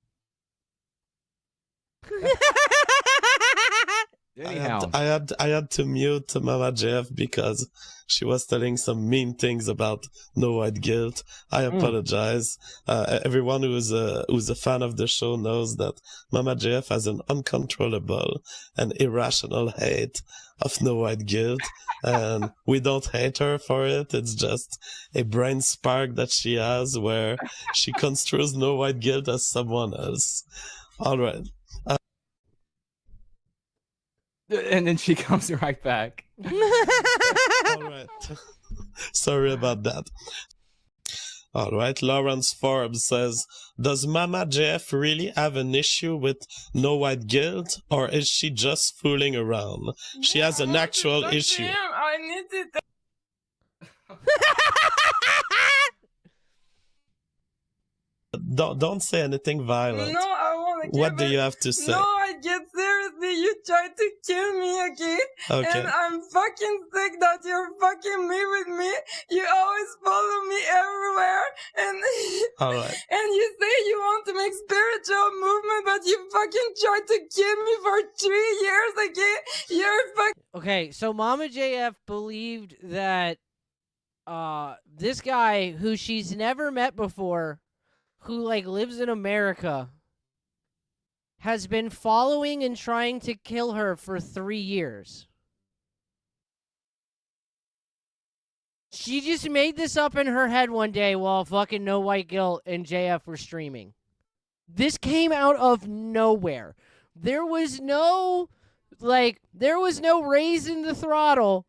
S3: Anyhow,
S4: I had to mute Mama Jeff because she was telling some mean things about no white guilt. I apologize. Everyone who's a fan of the show knows that Mama Jeff has an uncontrollable and irrational hate of no white guilt, and we don't hate her for it. It's just a brain spark that she has where she construes no white guilt as someone else. All right.
S3: and then she comes right back.
S4: All right. Sorry about that. All right. Lawrence Forbes says, does Mama Jeff really have an issue with no white guilt, or is she just fooling around? She has an actual issue.
S5: I need to.
S4: Don't say anything violent.
S5: No, I want to.
S4: What do you have to say?
S5: No, I get seriously. You tried to kill me, okay?
S4: Okay.
S5: And I'm fucking sick that you're fucking me with me. You always follow me everywhere, and
S4: All right.
S5: and you say you want to make spiritual movement, but you fucking tried to kill me for 3 years, okay? You're fucking.
S1: Okay, so Mama JF believed that this guy who she's never met before, who like lives in America, has been following and trying to kill her for 3 years. She just made this up in her head one day while fucking No White Guilt and JF were streaming. This came out of nowhere. There was no raising the throttle.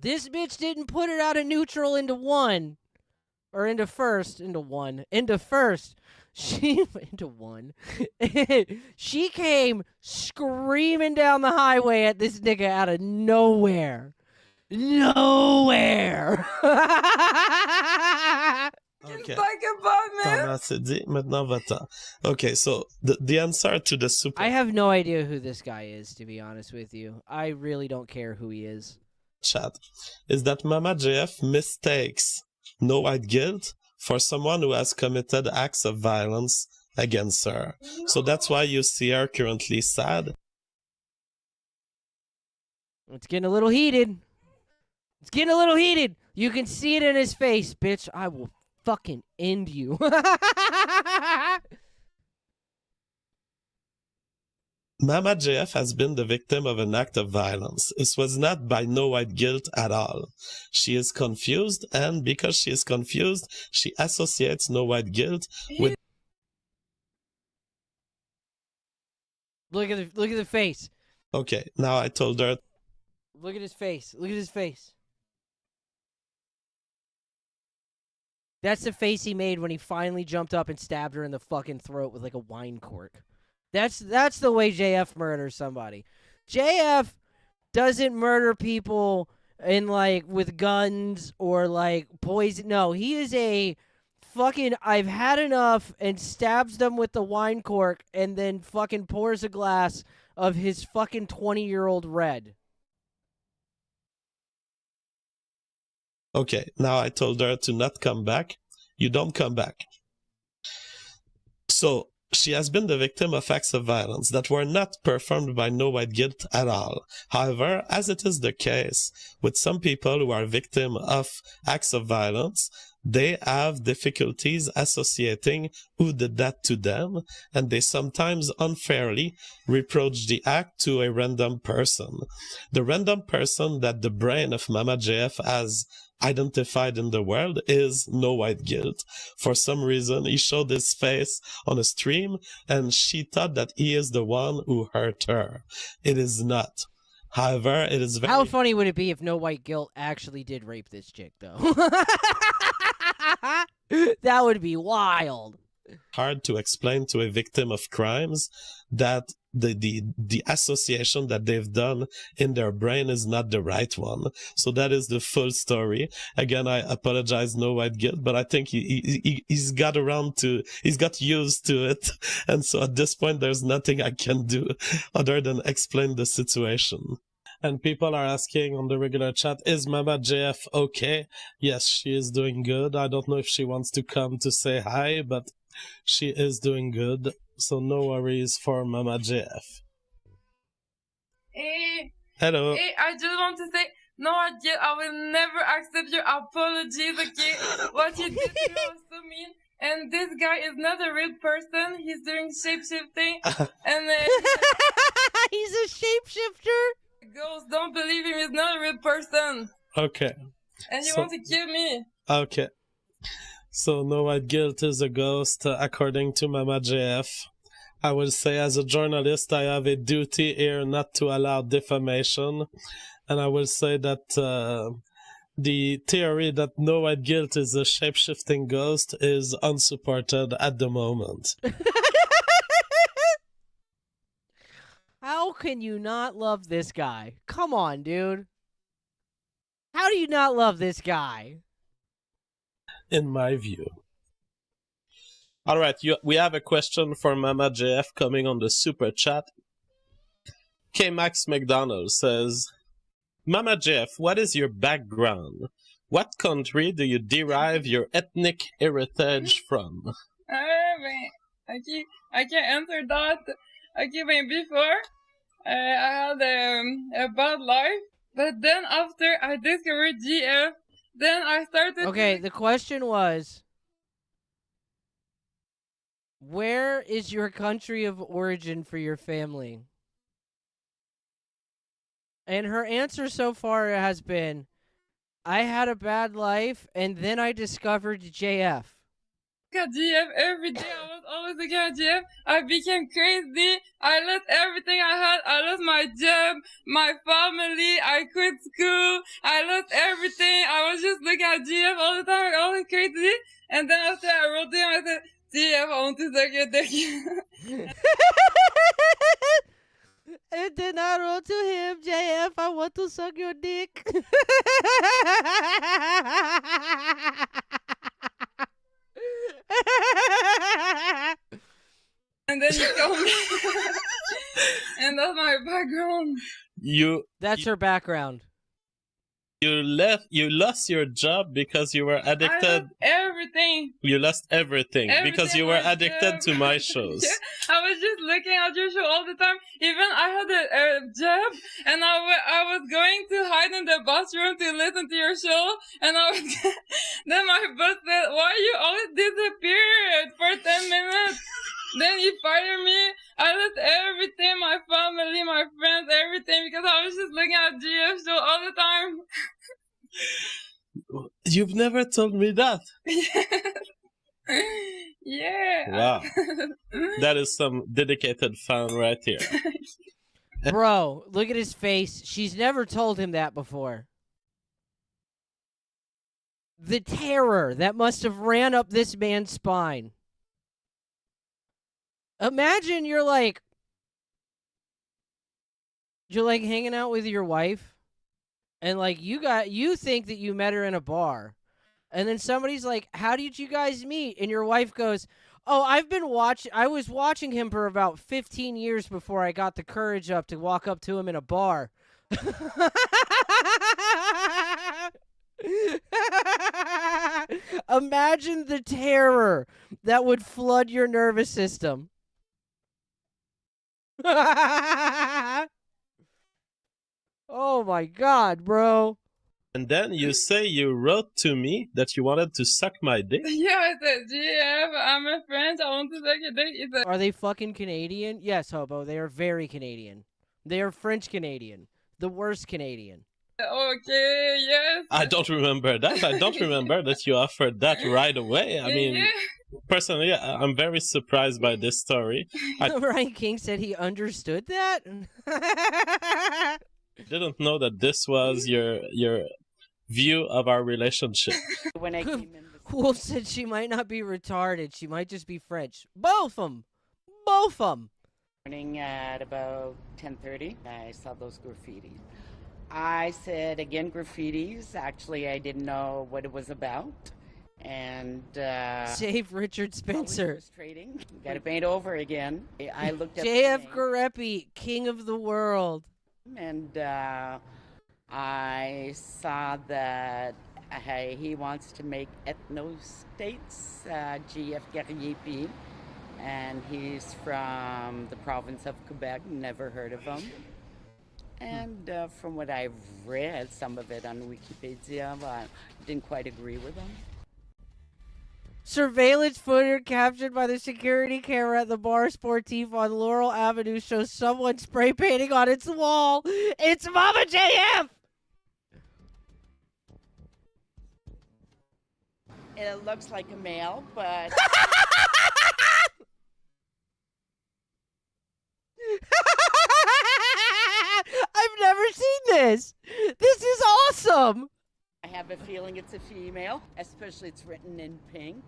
S1: This bitch didn't put it out of neutral into one. Or into first. She into one. She came screaming down the highway at this nigga out of nowhere. Nowhere.
S4: Okay.
S5: Man.
S4: C'est dit, maintenant va-t'en. Okay, so the answer to the super
S1: I have no idea who this guy is, to be honest with you. I really don't care who he is.
S4: chat is that Mama JF mistakes no white guilt for someone who has committed acts of violence against her. So that's why you see her currently sad.
S1: It's getting a little heated. You can see it in his face, bitch. I will fucking end you.
S4: Mama JF has been the victim of an act of violence. It was not by no white guilt at all. She is confused, and because she is confused, she associates no white guilt with...
S1: Look at the face.
S4: Okay, now I told her...
S1: Look at his face. That's the face he made when he finally jumped up and stabbed her in the fucking throat with like a wine cork. That's the way JF murders somebody. JF doesn't murder people in like with guns or like poison. No, he is a fucking I've had enough and stabs them with the wine cork and then fucking pours a glass of his fucking 20-year-old red.
S4: Okay, now I told her to not come back. You don't come back. So, she has been the victim of acts of violence that were not performed by no white guilt at all. However, as it is the case with some people who are victims of acts of violence, they have difficulties associating who did that to them, and they sometimes unfairly reproach the act to a random person. The random person that the brain of Mama JF has identified in the world is no white guilt. For some reason, he showed his face on a stream, and she thought that he is the one who hurt her. It is not. However, it is very...
S1: How funny would it be if No White Guilt actually did rape this chick, though? That would be wild.
S4: Hard to explain to a victim of crimes that the association that they've done in their brain is not the right one. So that is the full story. Again, I apologize, no white guilt, but I think he's got used to it. And so at this point, there's nothing I can do other than explain the situation. And people are asking on the regular chat, is Mama JF okay? Yes, she is doing good. I don't know if she wants to come to say hi, but she is doing good. So no worries for Mama JF.
S5: Hey,
S4: Hello.
S5: hey, I just want to say, no, I will never accept your apologies, okay? What you did to me was so mean. And this guy is not a real person. He's doing shape-shifting. And
S1: he's a shapeshifter?
S5: girls don't believe him. He's not a real person.
S4: Okay.
S5: And you want to kill me.
S4: Okay. So No White Guilt is a ghost, according to Mama JF. I will say, as a journalist, I have a duty here not to allow defamation. And I will say that the theory that No White Guilt is a shape-shifting ghost is unsupported at the moment.
S1: How can you not love this guy? Come on, dude. How do you not love this guy?
S4: In my view. All right, we have a question for Mama JF coming on the super chat. K Max McDonald says, Mama JF, what is your background? What country do you derive your ethnic heritage from?
S5: Okay, I can answer that. Okay, but before, I had a bad life, but then after I discovered GF, then I started.
S1: Okay, the question was, where is your country of origin for your family? And her answer so far has been, I had a bad life, and then I discovered JF.
S5: At GF every day. I was always looking at GF. I became crazy. I lost everything I had. I lost my job, my family. I quit school. I lost everything. I was just looking at GF all the time. I was crazy. And then after I wrote to him, I said, GF, I want to suck your dick.
S1: And then I wrote to him, JF, I want to suck your dick.
S5: And then you told me. And that's my background.
S1: That's her background.
S4: You lost your job because you were addicted.
S5: I lost everything.
S4: You lost everything because you were addicted to my shows.
S5: Yeah, I was just looking at your show all the time. Even I had a job, and I was going to hide in the bathroom to listen to your show. And I was then my boss said, "Why you always disappeared for 10 minutes?" Then you fired me. I lost everything, my family, my friends, everything, because I was just looking at GF show all the time.
S4: You've never told me that.
S5: Yeah.
S4: Wow. That is some dedicated fan right here.
S1: Bro, look at his face. She's never told him that before. The terror that must have ran up this man's spine. Imagine you're like hanging out with your wife, and like you think that you met her in a bar, and then somebody's like, "How did you guys meet?" And your wife goes, "Oh, I was watching him for about 15 years before I got the courage up to walk up to him in a bar." Imagine the terror that would flood your nervous system. Oh my god, bro.
S4: And then you say you wrote to me that you wanted to suck my dick?
S5: Yeah, I said, GF, I'm a French, I want to suck your dick.
S1: Are they fucking Canadian? Yes, Hobo, they are very Canadian. They are French Canadian. The worst Canadian.
S5: Okay, yes.
S4: I don't remember that. I don't remember that you offered that right away. I mean, personally, I'm very surprised by this story.
S1: Ryan King said he understood that?
S4: Didn't know that this was your view of our relationship.
S6: When I came in,
S1: Wolf said she might not be retarded. She might just be French. Both of them. Both of them.
S6: Morning at about 10:30, I saw those graffitis. I said, again, graffitis. Actually, I didn't know what it was about. And
S1: Save Richard Spencer.
S6: Trading. Got to paint over again. I looked at
S1: JF Garepi, king of the world.
S6: And I saw that he wants to make ethno-states, GF Garepi. And he's from the province of Quebec. Never heard of him. And from what I've read, some of it on Wikipedia, but I didn't quite agree with them.
S1: Surveillance footage captured by the security camera at the Bar Sportif on Laurel Avenue shows someone spray painting on its wall. It's Mama JF!
S6: It looks like a male, but
S1: I've never seen this. This is awesome.
S6: I have a feeling it's a female, especially it's written in pink.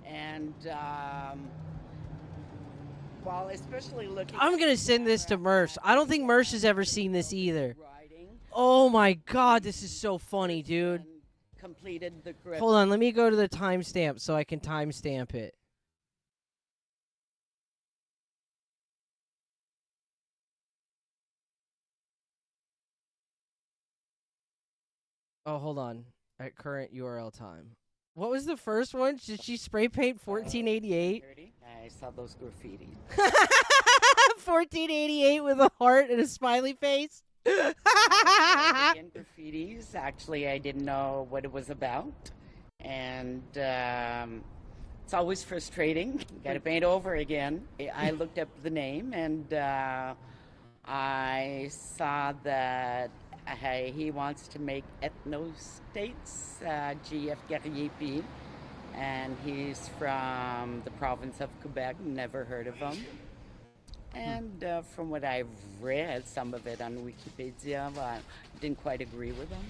S6: And, well, especially looking...
S1: I'm going to send this to Mersh. I don't think Mersh has ever seen this either. Oh my god, this is so funny, dude.
S6: Completed the grip.
S1: Hold on, let me go to the timestamp so I can timestamp it. Oh, hold on. At current URL time. What was the first one? Did she spray paint 1488?
S6: I saw those graffiti.
S1: 1488 with a heart and a smiley face?
S6: Again, graffitis. Actually, I didn't know what it was about. And it's always frustrating. Got to paint over again. I looked up the name and I saw that he wants to make ethno-states, GF Guerrier, and he's from the province of Quebec, never heard of him. And from what I've read, some of it on Wikipedia, but I didn't quite agree with him.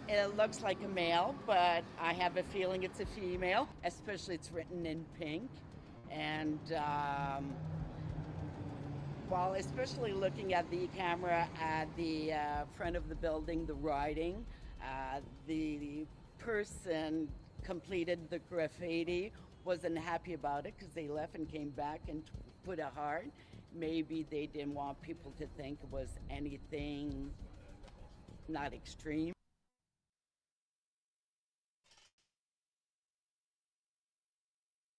S6: It looks like a male, but I have a feeling it's a female, especially it's written in pink. And, well, especially looking at the camera at the front of the building, the writing, the person completed the graffiti, wasn't happy about it because they left and came back and put a heart. Maybe they didn't want people to think it was anything not extreme.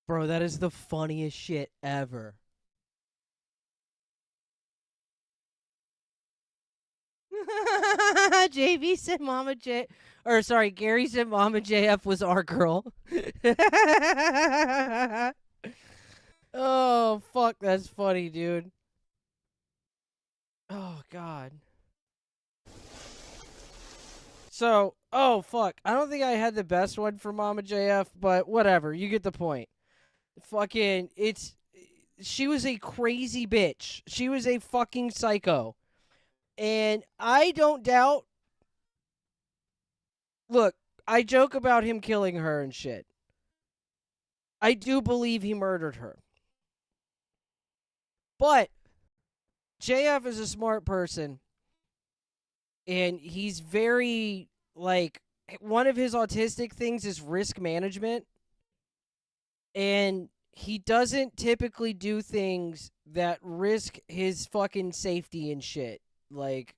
S1: Bro, that is the funniest shit ever. JV said Mama J... Or, sorry, Gary said Mama JF was our girl. Oh, fuck, that's funny, dude. Oh, God. So, oh, fuck. I don't think I had the best one for Mama JF, but whatever. You get the point. Fucking, she was a crazy bitch. She was a fucking psycho. And I don't doubt, look, I joke about him killing her and shit. I do believe he murdered her. But JF is a smart person. And he's very, like, one of his autistic things is risk management. And he doesn't typically do things that risk his fucking safety and shit. Like,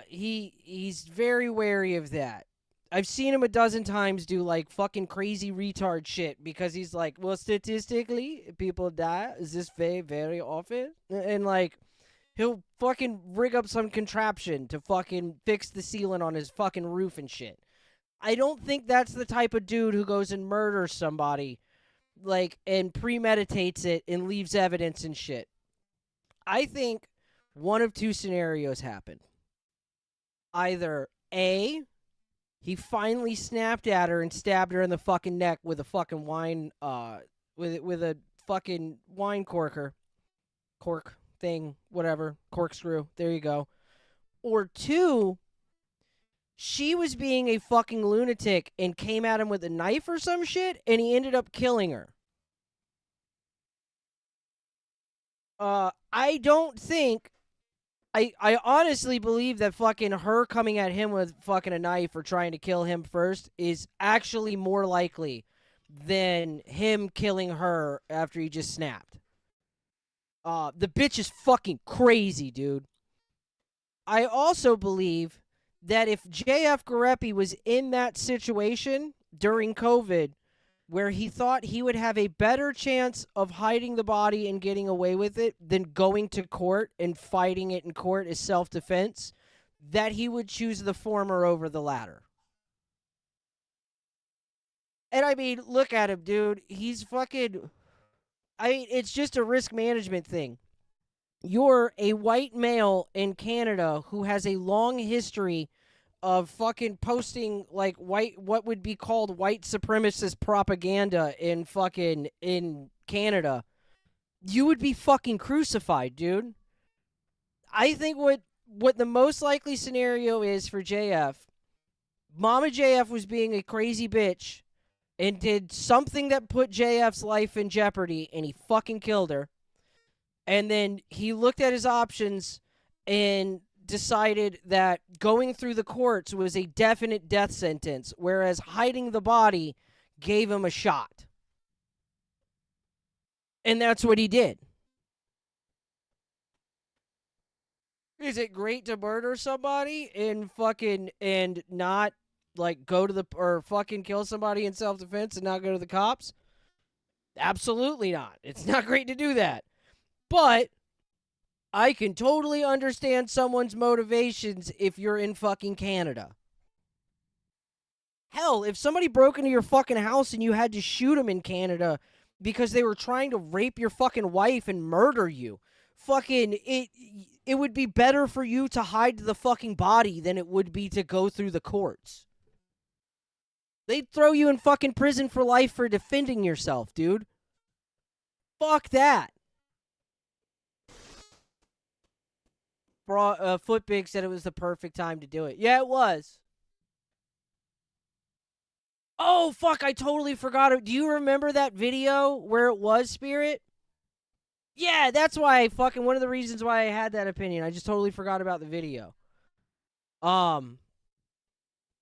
S1: he's very wary of that. I've seen him a dozen times do, like, fucking crazy retard shit because he's like, well, statistically, people die. Is this very, very often? And, like, he'll fucking rig up some contraption to fucking fix the ceiling on his fucking roof and shit. I don't think that's the type of dude who goes and murders somebody, like, and premeditates it and leaves evidence and shit. I think one of two scenarios happened. Either A, he finally snapped at her and stabbed her in the fucking neck with a fucking wine, with a fucking wine cork thing, whatever, corkscrew, there you go. Or two, she was being a fucking lunatic and came at him with a knife or some shit, and he ended up killing her. I don't think... I honestly believe that fucking her coming at him with fucking a knife or trying to kill him first is actually more likely than him killing her after he just snapped. The bitch is fucking crazy, dude. I also believe that if JF Garepi was in that situation during COVID, where he thought he would have a better chance of hiding the body and getting away with it than going to court and fighting it in court as self-defense, that he would choose the former over the latter. And I mean, look at him, dude. He's fucking... I mean, it's just a risk management thing. You're a white male in Canada who has a long history of fucking posting like what would be called white supremacist propaganda in Canada. You would be fucking crucified, dude. I think what the most likely scenario is for JF, Mama JF was being a crazy bitch and did something that put JF's life in jeopardy, and he fucking killed her. And then he looked at his options and decided that going through the courts was a definite death sentence, whereas hiding the body gave him a shot. And that's what he did. Is it great to murder somebody and not like go to or fucking kill somebody in self-defense and not go to the cops? Absolutely not. It's not great to do that. But I can totally understand someone's motivations if you're in fucking Canada. Hell, if somebody broke into your fucking house and you had to shoot them in Canada because they were trying to rape your fucking wife and murder you, it would be better for you to hide the fucking body than it would be to go through the courts. They'd throw you in fucking prison for life for defending yourself, dude. Fuck that. Footbig said it was the perfect time to do it. Yeah, it was. Oh, fuck, I totally forgot it. Do you remember that video where it was Spirit? Yeah, that's why one of the reasons why I had that opinion. I just totally forgot about the video.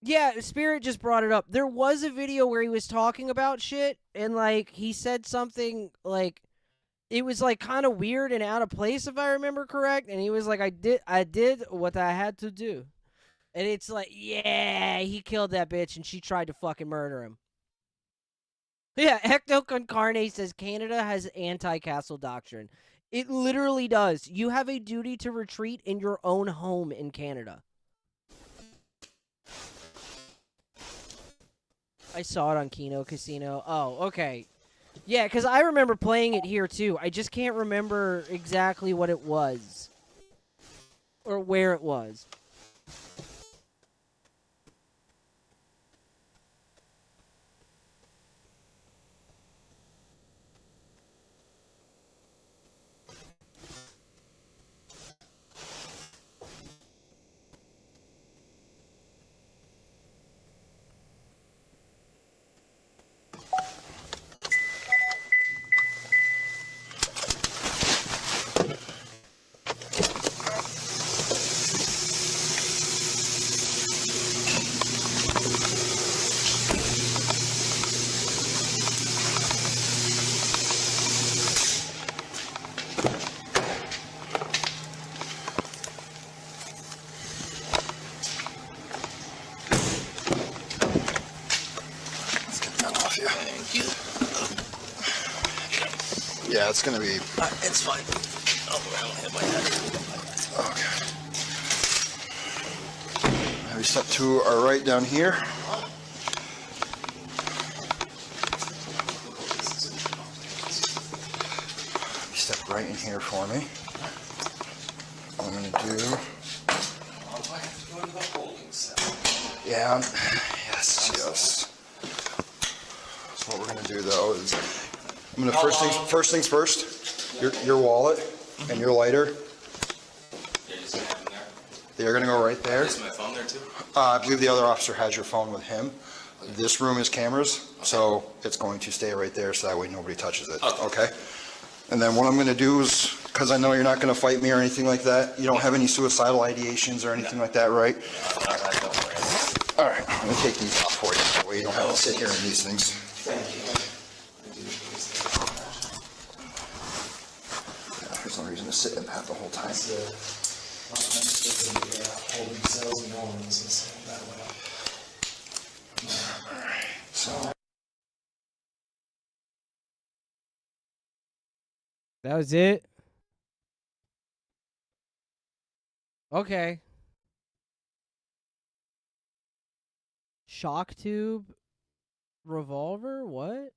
S1: Yeah, Spirit just brought it up. There was a video where he was talking about shit, and, like, he said something, like, it was, like, kind of weird and out of place, if I remember correct, and he was like, I did what I had to do. And it's like, yeah, he killed that bitch, and she tried to fucking murder him. Yeah, Ecto Concarne says Canada has anti-castle doctrine. It literally does. You have a duty to retreat in your own home in Canada. I saw it on Kino Casino. Oh, okay. Yeah, because I remember playing it here, too. I just can't remember exactly what it was. Or where it was.
S7: Yeah, it's gonna be.
S8: It's fine. Oh, I don't hit my head.
S7: Okay. We step to our right down here. You step right in here for me. What I'm gonna do. Yeah. Yes. So what we're gonna do though is. I'm gonna first things first. Your wallet and your lighter. They're gonna go right there.
S8: Is my phone there too?
S7: I believe the other officer has your phone with him. This room is cameras, so it's going to stay right there, so that way nobody touches it. Okay. And then what I'm gonna do is, because I know you're not gonna fight me or anything like that. You don't have any suicidal ideations or anything like that, right? All right. I'm gonna take these off for you, that way you don't have to sit here in these things.
S8: Thank you.
S7: There's no reason to sit in that the whole time.
S8: Holding cells and norms that way.
S7: So.
S1: That was it? Okay. Shock tube revolver? What?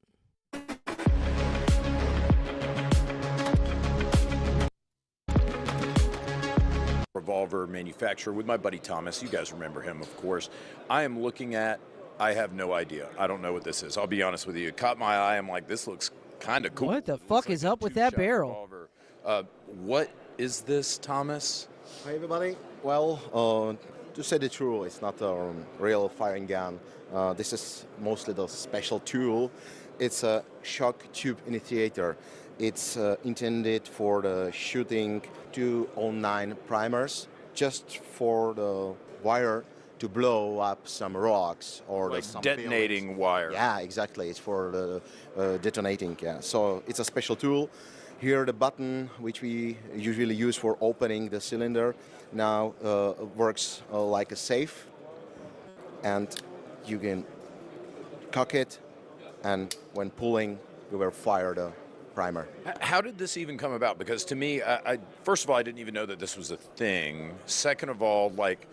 S9: Revolver manufacturer with my buddy Thomas. You guys remember him, of course. I am looking at, I have no idea. I don't know what this is. I'll be honest with you. It caught my eye. I'm like, this looks kind of cool.
S1: What the fuck is up with that barrel?
S9: Revolver. What is this, Thomas?
S10: Hi, everybody. Well, to say the truth, it's not a real firing gun. This is mostly the special tool. It's a shock tube initiator. It's intended for the shooting 209 primers, just for the wire to blow up some rocks or
S9: Like
S10: some
S9: detonating
S10: buildings.
S9: wire.
S10: Yeah, exactly. It's for the detonating. Yeah. So it's a special tool. Here, the button, which we usually use for opening the cylinder, now works like a safe, and you can cock it, and when pulling, you will fire the primer.
S9: How did this even come about? Because to me, I first of all, I didn't even know that this was a thing. Second of all, like,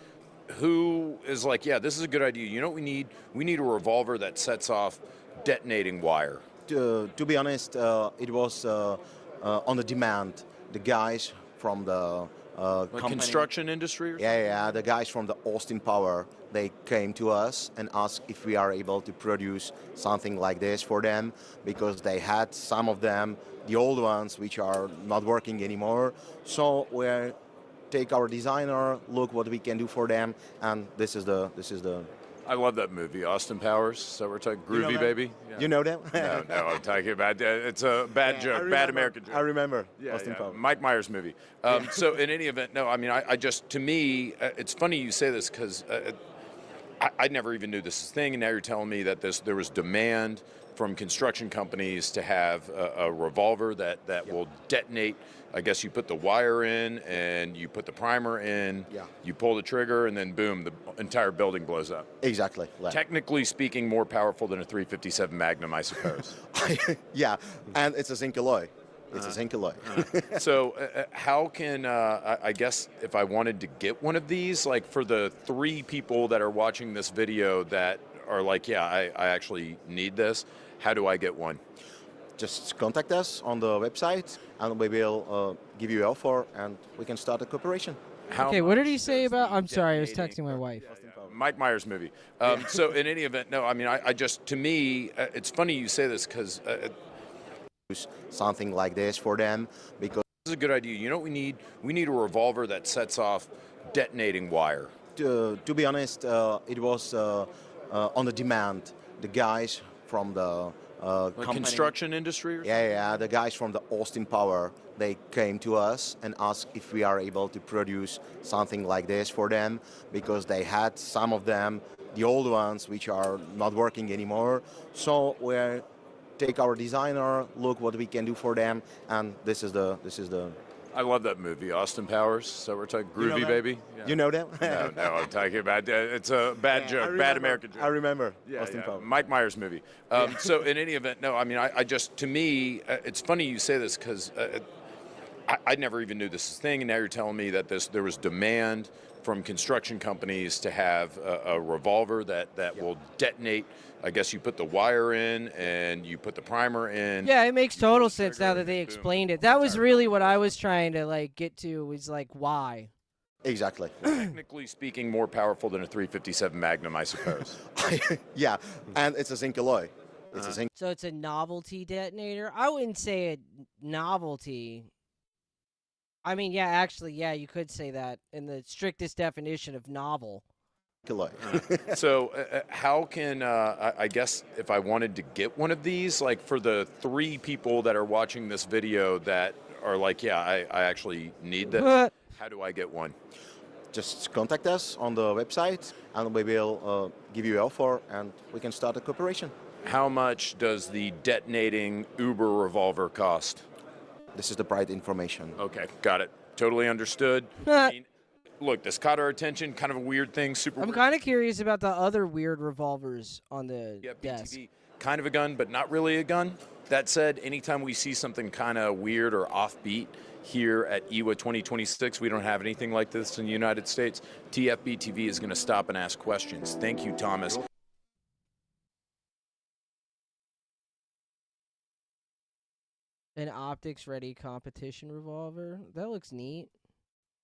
S9: who is like, yeah, this is a good idea. You know what we need? We need a revolver that sets off detonating wire.
S10: To be honest, it was on the demand. The guys from the company,
S9: Construction industry? Or
S10: yeah, the guys from the Austin Power, they came to us and asked if we are able to produce something like this for them, because they had some of them, the old ones, which are not working anymore. So we take our designer, look what we can do for them, and this is the.
S9: I love that movie, Austin Powers. So we're talking Groovy,
S10: that?
S9: baby. Yeah.
S10: You know them?
S9: No, I'm talking about it's a bad joke, bad American joke.
S10: I remember
S9: Yeah,
S10: Austin
S9: yeah.
S10: Power.
S9: Mike Myers movie. So in any event, no, I mean, I just, to me, it's funny you say this because I never even knew this was a thing, and now you're telling me that there was demand from construction companies to have a revolver that will detonate. I guess you put the wire in and you put the primer in, you pull the trigger, and then boom, the entire building blows up.
S10: Exactly.
S9: Technically speaking, more powerful than a 357 Magnum, I suppose.
S10: Yeah, and it's a zinc alloy. It's a zinc alloy.
S9: So how can, I guess if I wanted to get one of these, like for the 3 people that are watching this video that are like, yeah, I actually need this, how do I get one?
S10: Just contact us on the website, and we will give you an offer, and we can start a cooperation.
S1: Okay, what did he say about? I'm sorry, I was texting my wife.
S9: Mike Myers movie. So in any event, no, I mean, I just, to me, it's funny you say this because
S10: something like this for them, because
S9: this is a good idea. You know what we need? We need a revolver that sets off detonating wire.
S10: to be honest, it was on the demand. The guys from the company,
S9: Construction industry? Or
S10: yeah, the guys from the Austin Power, they came to us and asked if we are able to produce something like this for them, because they had some of them, the old ones, which are not working anymore. So we take our designer, look what we can do for them, and this is the.
S9: I love that movie, Austin Powers. So we're talking Groovy, baby.
S10: You know them?
S9: No, I'm talking about it's a bad joke, bad American joke.
S10: I remember Austin Power.
S9: Mike Myers movie. So in any event, no, I mean, I just, to me, it's funny you say this because I never even knew this was a thing, and now you're telling me that there was demand from construction companies to have a revolver that will detonate. I guess you put the wire in and you put the primer in.
S1: Yeah, it makes total sense now that they explained it. That was really what I was trying to like get to, was like, why?
S10: Exactly.
S9: Technically speaking, more powerful than a 357 Magnum, I suppose.
S10: Yeah, and it's a zinc alloy. It's a zinc.
S1: So it's a novelty detonator? I wouldn't say a novelty. I mean, yeah, actually, yeah, you could say that in the strictest definition of novel.
S10: Alloy.
S9: So how can, I guess if I wanted to get one of these, like for the 3 people that are watching this video that are like, yeah, I actually need this, how do I get one?
S10: Just contact us on the website, and we will give you an offer, and we can start a cooperation.
S9: How much does the detonating Uber revolver cost?
S10: This is the private information.
S9: Okay, got it. Totally understood. I mean, look, this caught our attention. Kind of a weird thing. Super.
S1: I'm kind of curious about the other weird revolvers on the desk.
S9: BTV, kind of a gun, but not really a gun. That said, anytime we see something kind of weird or offbeat here at IWA 2026, we don't have anything like this in the United States. TFB TV is going to stop and ask questions. Thank you, Thomas.
S1: An optics-ready competition revolver. That looks neat.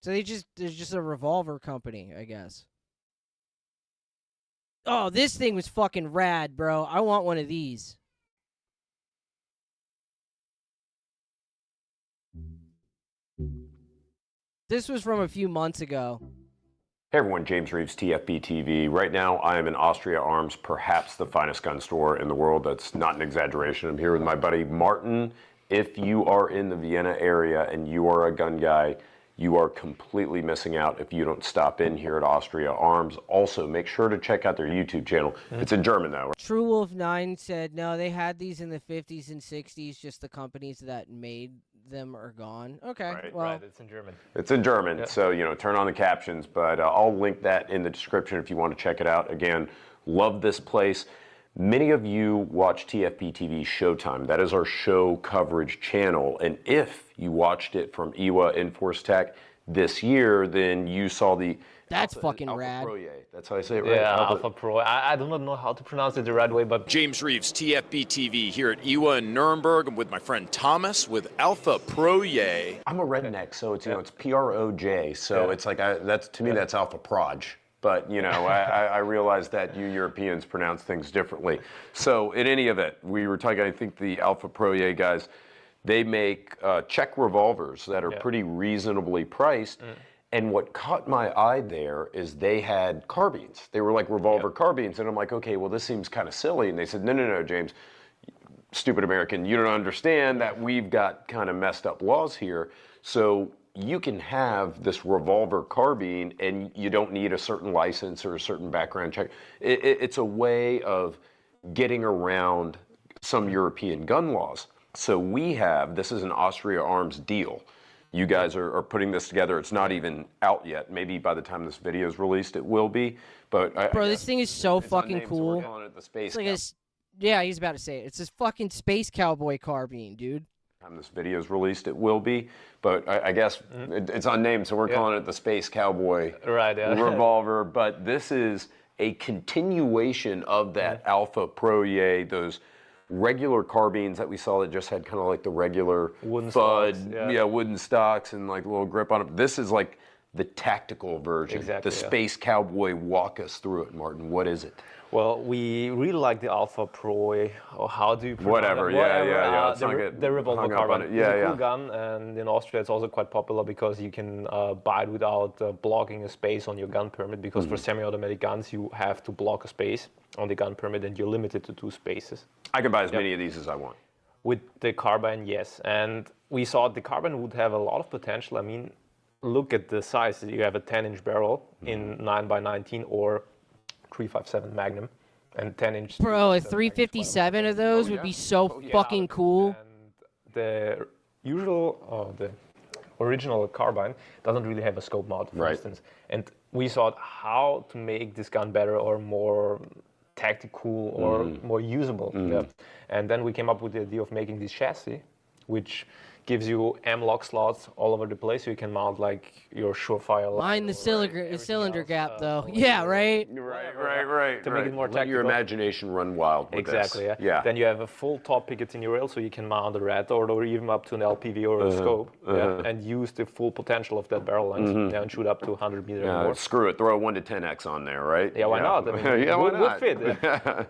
S1: So there's just a revolver company, I guess. Oh, this thing was fucking rad, bro. I want one of these. This was from a few months ago.
S11: Hey everyone, James Reeves, TFB TV. Right now I am in Austria Arms, perhaps the finest gun store in the world. That's not an exaggeration. I'm here with my buddy Martin. If you are in the Vienna area and you are a gun guy, you are completely missing out if you don't stop in here at Austria Arms. Also, make sure to check out their YouTube channel. It's in German though.
S1: True Wolf 9 said, no, they had these in the 50s and 60s, just the companies that made them are gone. Okay, well.
S12: It's in German.
S11: It's in German, so, you know, turn on the captions, but I'll link that in the description if you want to check it out. Again, love this place. Many of you watch TFB TV Showtime. That is our show coverage channel, and if you watched it from IWA Enforce Tech this year, then you saw the
S1: That's fucking rad.
S11: Proye. That's how I say it, right?
S12: Yeah, Alpha Pro. I do not know how to pronounce it the right way, but
S9: James Reeves, TFB TV, here at IWA in Nuremberg. I'm with my friend Thomas with Alpha Proye.
S11: I'm a redneck, so it's, you know, it's P-R-O-J, so it's like, that's to me, that's Alpha Proj. But, you know, I realize that you Europeans pronounce things differently. So, in any event, we were talking, I think the Alpha Proye guys, they make Czech revolvers that are pretty reasonably priced. And what caught my eye there is they had carbines. They were like revolver carbines. And I'm like, okay, well, this seems kind of silly. And they said, no, James, stupid American, you don't understand that we've got kind of messed up laws here. So you can have this revolver carbine and you don't need a certain license or a certain background check. It's a way of getting around some European gun laws. So we have, this is an Austria Arms deal. You guys are putting this together. It's not even out yet. Maybe by the time this video is released, it will be. But
S1: Bro, this thing is so fucking cool.
S11: So we're calling it the Space
S1: yeah, he's about to say it. It's this fucking Space Cowboy carbine, dude.
S11: Time this video is released, it will be, but I guess it's unnamed, so we're calling it the Space Cowboy revolver. But this is a continuation of that Alpha Proye, those regular carbines that we saw that just had kind of like the regular
S12: wooden
S11: thud,
S12: stocks,
S11: wooden stocks and like a little grip on it. This is like the tactical version,
S12: Exactly,
S11: the Space Cowboy. Walk us through it, Martin. What is it?
S12: Well, we really like the Alpha Pro, or how do you pronounce
S11: Whatever,
S12: it?
S11: yeah.
S12: The revolver
S11: hung up on
S12: carbine.
S11: it. Yeah,
S12: It's a cool gun, and in Austria it's also quite popular because you can buy it without blocking a space on your gun permit, because for semi-automatic guns you have to block a space on the gun permit and you're limited to 2 spaces.
S11: I can buy as many of these as I want.
S12: With the carbine, yes. And we thought the carbine would have a lot of potential. I mean, look at the size. You have a 10-inch barrel in 9x19 or 357 Magnum. And 10-inch.
S1: Bro, a 357 of those would be so fucking cool.
S12: And the the original carbine doesn't really have a scope mount, for instance. And we thought how to make this gun better or more tactical or more usable. And then we came up with the idea of making this chassis, which gives you M-lock slots all over the place, so you can mount like your Surefire.
S1: Mind the cylinder gap, though. Yeah, right.
S11: Right.
S12: To make it more
S11: Let
S12: tactical.
S11: your imagination run wild with
S12: Exactly.
S11: this.
S12: Yeah. Then you have a full top picket in your rail, so you can mount a rat or even up to an LPV or a scope, and use the full potential of that barrel length and shoot up to 100 meters or more.
S11: Screw it. Throw a 1 to 10x on there, right?
S12: Yeah, why not? I mean,
S11: why
S12: would
S11: not?
S12: fit.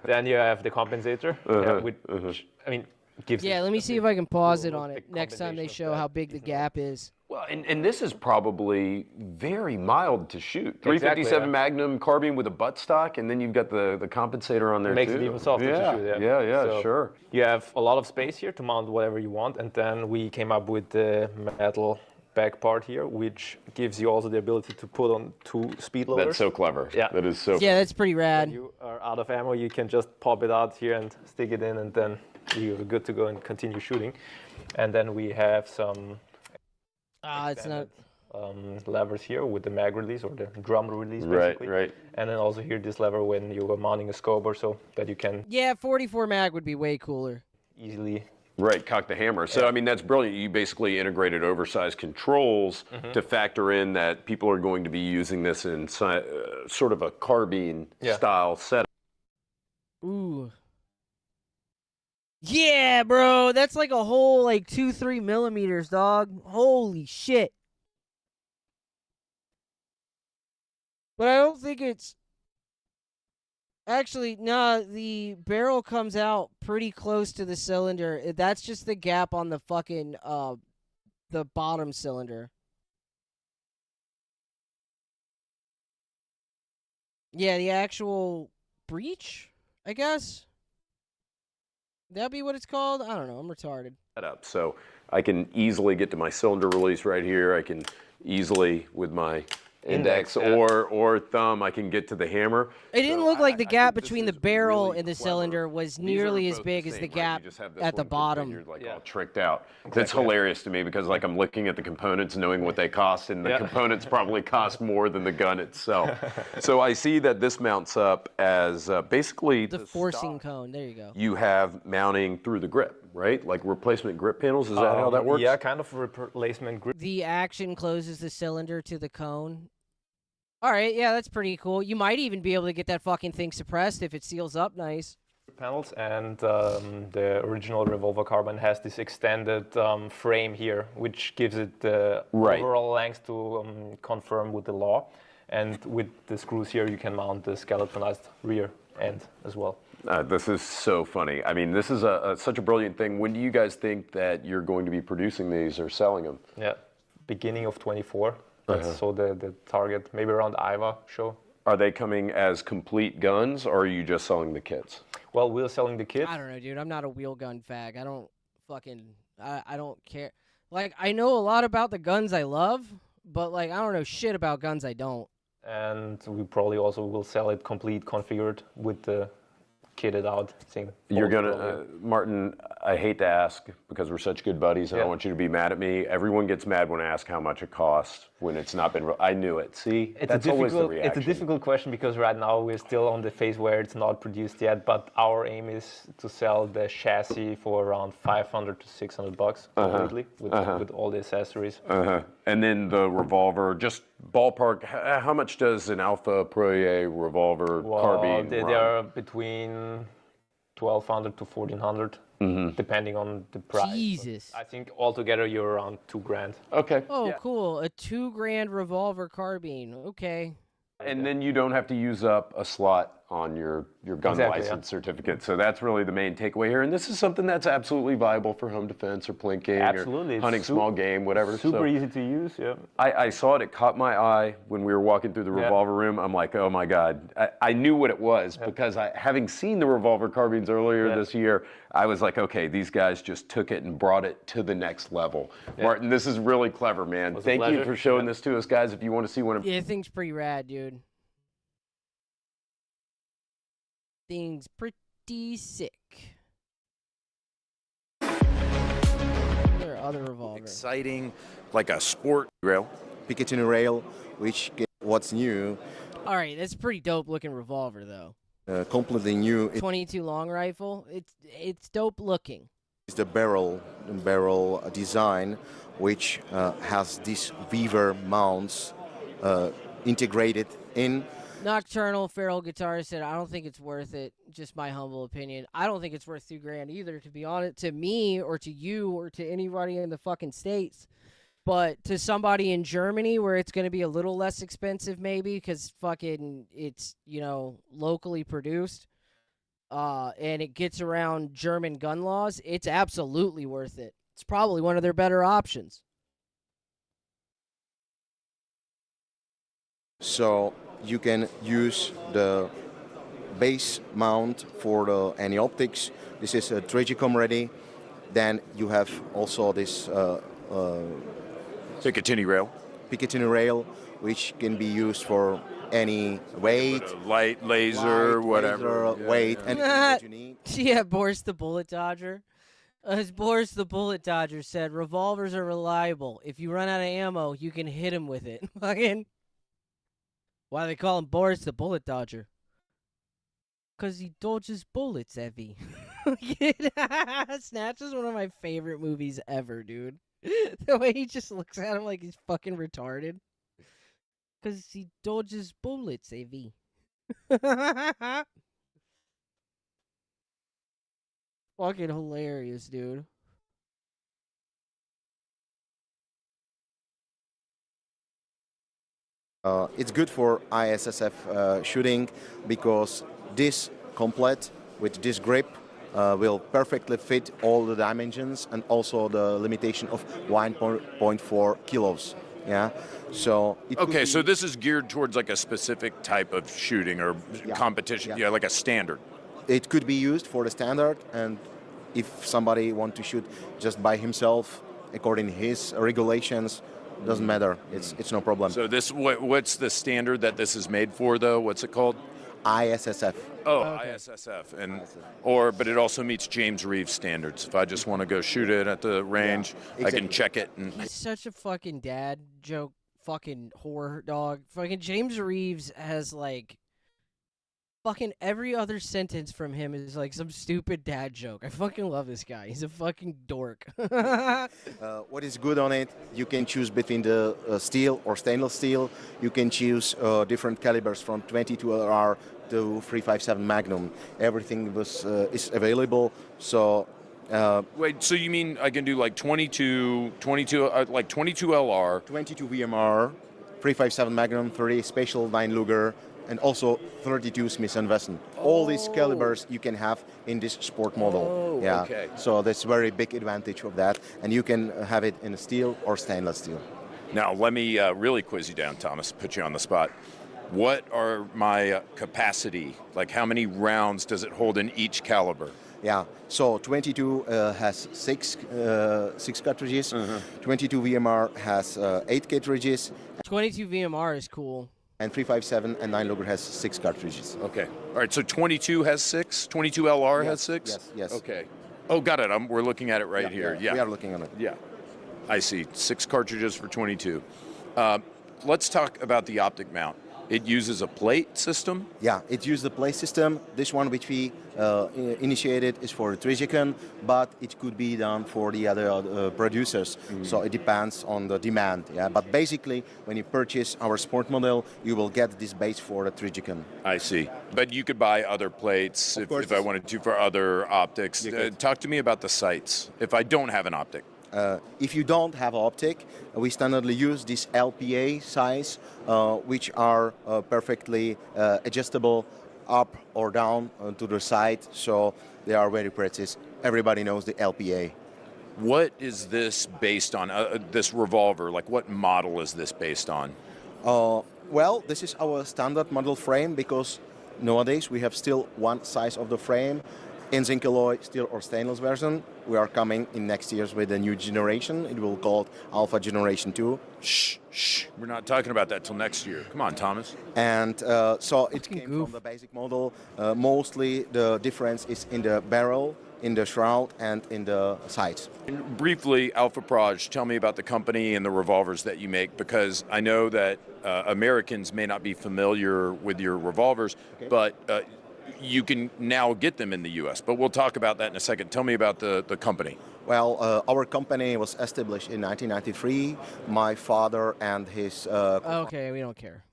S12: Then you have the compensator, which I mean gives.
S1: Yeah, let me see if I can pause it on it next time they show how big the gap is.
S11: Well, and this is probably very mild to shoot. 357 Magnum carbine with a buttstock, and then you've got the compensator on there
S12: Makes
S11: too.
S12: it even softer to shoot.
S11: Yeah,
S12: So
S11: sure.
S12: You have a lot of space here to mount whatever you want, and then we came up with the metal back part here, which gives you also the ability to put on 2 speed loaders.
S11: That's so clever.
S12: Yeah.
S11: That is so.
S1: Yeah, that's pretty rad.
S12: When you are out of ammo, you can just pop it out here and stick it in, and then you're good to go and continue shooting. And then we have some
S1: it's not.
S12: levers here with the mag release or the drum release, basically.
S11: Right.
S12: And then also here this lever when you are mounting a scope or so that you can.
S1: Yeah, 44 mag would be way cooler.
S12: Easily.
S11: Right, cock the hammer. So, I mean, that's brilliant. You basically integrated oversized controls to factor in that people are going to be using this in sort of a carbine style setup.
S1: Ooh. Yeah, bro. That's like a whole, 2-3 millimeters, dog. Holy shit. But I don't think it's... Actually, no, the barrel comes out pretty close to the cylinder. That's just the gap on the fucking, the bottom cylinder. Yeah, the actual breech, I guess? That'd be what it's called? I don't know, I'm retarded.
S11: So I can easily get to my cylinder release right here. I can easily, with my index or thumb, I can get to the hammer.
S1: It didn't look like the gap between the barrel and the cylinder was nearly as big as the gap at the bottom.
S11: All tricked out. That's hilarious to me because I'm looking at the components, knowing what they cost, and the components probably cost more than the gun itself. So I see that this mounts up as basically
S1: the forcing cone. There you go.
S11: You have mounting through the grip, right? Like replacement grip panels. Is that how that works?
S12: Yeah, kind of replacement grip.
S1: The action closes the cylinder to the cone. All right, yeah, that's pretty cool. You might even be able to get that fucking thing suppressed if it seals up nice.
S12: Panels, and the original revolver carbine has this extended frame here, which gives it the overall length to confirm with the law. And with the screws here, you can mount the skeletonized rear end as well.
S11: This is so funny. I mean, this is such a brilliant thing. When do you guys think that you're going to be producing these or selling them?
S12: Yeah, beginning of 24. That's so the target, maybe around IVA show.
S11: Are they coming as complete guns, or are you just selling the kits?
S12: Well, we're selling the kits.
S1: I don't know, dude. I'm not a wheel gun fag. I don't I don't care. I know a lot about the guns I love, but, I don't know shit about guns I don't.
S12: And we probably also will sell it complete configured with the kitted out thing.
S11: You're gonna, Martin, I hate to ask because we're such good buddies and I don't want you to be mad at me. Everyone gets mad when I ask how much it costs when it's not been, I knew it. See, that's always the reaction.
S12: It's a difficult question because right now we're still on the phase where it's not produced yet, but our aim is to sell the chassis for around $500 to $600 completely with all the accessories.
S11: And then the revolver, just ballpark, how much does an Alpha Proyer revolver carbine
S12: they are between $1,200 to $1,400, depending on the price.
S1: Jesus.
S12: But I think altogether you're around $2,000.
S11: Okay.
S1: Oh, cool. A $2,000 revolver carbine. Okay.
S11: And then you don't have to use up a slot on your gun license certificate. So that's really the main takeaway here. And this is something that's absolutely viable for home defense or plinking or hunting small game, whatever.
S12: Super easy to use, yeah.
S11: I saw it. It caught my eye when we were walking through the revolver room. I'm like, oh my God. I knew what it was because having seen the revolver carbines earlier this year, I was like, okay, these guys just took it and brought it to the next level. Martin, this is really clever, man. Thank you for showing this to us, guys. If you want to see one of...
S1: Yeah, thing's pretty rad, dude. Thing's pretty sick. There are other revolvers.
S9: Exciting, like a sport rail.
S10: Picatinny rail, which what's new.
S1: All right, that's a pretty dope looking revolver though.
S10: Completely new.
S1: 22 long rifle. It's dope looking.
S10: It's the barrel design, which has these Weaver mounts integrated in.
S1: Nocturnal Feral Guitarist said, I don't think it's worth it. Just my humble opinion. I don't think it's worth $2,000 either, to be honest. To me, or to you, or to anybody in the fucking States. But to somebody in Germany, where it's going to be a little less expensive, maybe, because fucking it's, locally produced, and it gets around German gun laws, it's absolutely worth it. It's probably one of their better options.
S10: So you can use the base mount for the anti-optics. This is a Tragicom ready. Then you have also this
S9: Picatinny rail.
S10: Picatinny rail, which can be used for any weight,
S9: light, laser, whatever.
S10: Weight, and that you need.
S1: Yeah, Boris the bullet dodger. As Boris the Bullet Dodger said, revolvers are reliable. If you run out of ammo, you can hit him with it. Fucking. Why they call him Boris the Bullet Dodger? Because he dodges bullets, Evie. Snatch is one of my favorite movies ever, dude. The way he just looks at him like he's fucking retarded. Because he dodges bullets, Evie. Fucking hilarious, dude.
S10: It's good for ISSF shooting because this complete with this grip will perfectly fit all the dimensions and also the limitation of 1.4 kilos. Yeah. So
S9: okay, so this is geared towards like a specific type of shooting or competition, like a standard.
S10: It could be used for the standard, and if somebody wants to shoot just by himself according to his regulations, doesn't matter. It's no problem.
S9: So this what's the standard that this is made for though? What's it called?
S10: ISSF.
S9: Oh, okay. ISSF, and but it also meets James Reeves standards. If I just want to go shoot it at the range, I can check it. And
S1: he's such a fucking dad joke, fucking whore dog. Fucking James Reeves has like fucking every other sentence from him is like some stupid dad joke. I fucking love this guy. He's a fucking dork.
S10: What is good on it, you can choose between the steel or stainless steel. You can choose different calibers from 22 LR to 357 Magnum. Everything is available. So
S9: wait, so you mean I can do like 22 LR,
S10: 22 VMR, 357 Magnum, 30 Special 9 Luger, and also 32 Smith & Wesson. All these calibers you can have in this sport model.
S9: Okay.
S10: So that's very big advantage of that, and you can have it in steel or stainless steel.
S9: Now let me really quiz you down, Thomas. Put you on the spot. What are my capacity? Like how many rounds does it hold in each caliber?
S10: Yeah, so 22 has six cartridges. 22 VMR has 8 cartridges.
S1: 22 VMR is cool.
S10: And 357 and 9 Luger has 6 cartridges.
S9: Okay. All right, so 22 has 6? 22 LR has 6?
S10: Yes.
S9: Okay. Oh, got it. We're looking at it right here. Yeah.
S10: We are looking at it.
S9: Yeah. I see. 6 cartridges for 22. Let's talk about the optic mount. It uses a plate system?
S10: Yeah, it uses a plate system. This one which we initiated is for the Trigican, but it could be done for the other producers. So it depends on the demand. Yeah, but basically, when you purchase our sport model, you will get this base for the Trigican.
S9: I see. But you could buy other plates if I wanted to for other optics. Talk to me about the sights if I don't have an optic.
S10: If you don't have optic, we standardly use this LPA size, which are perfectly adjustable up or down to the side, so they are very precise. Everybody knows the LPA.
S9: What is this based on, this revolver? Like what model is this based on?
S10: Well, this is our standard model frame because nowadays we have still one size of the frame. In zinc alloy, steel or stainless version. We are coming in next year with a new generation. It will be called Alpha Generation 2.
S9: Shh. We're not talking about that till next year. Come on, Thomas.
S10: And so it came from the basic model. Mostly the difference is in the barrel, in the shroud, and in the sights.
S9: And briefly, Alpha Proj, tell me about the company and the revolvers that you make, because I know that Americans may not be familiar with your revolvers, but you can now get them in the U.S., but we'll talk about that in a second. Tell me about the company.
S10: Well, our company was established in 1993. My father and his...
S1: okay, we don't care.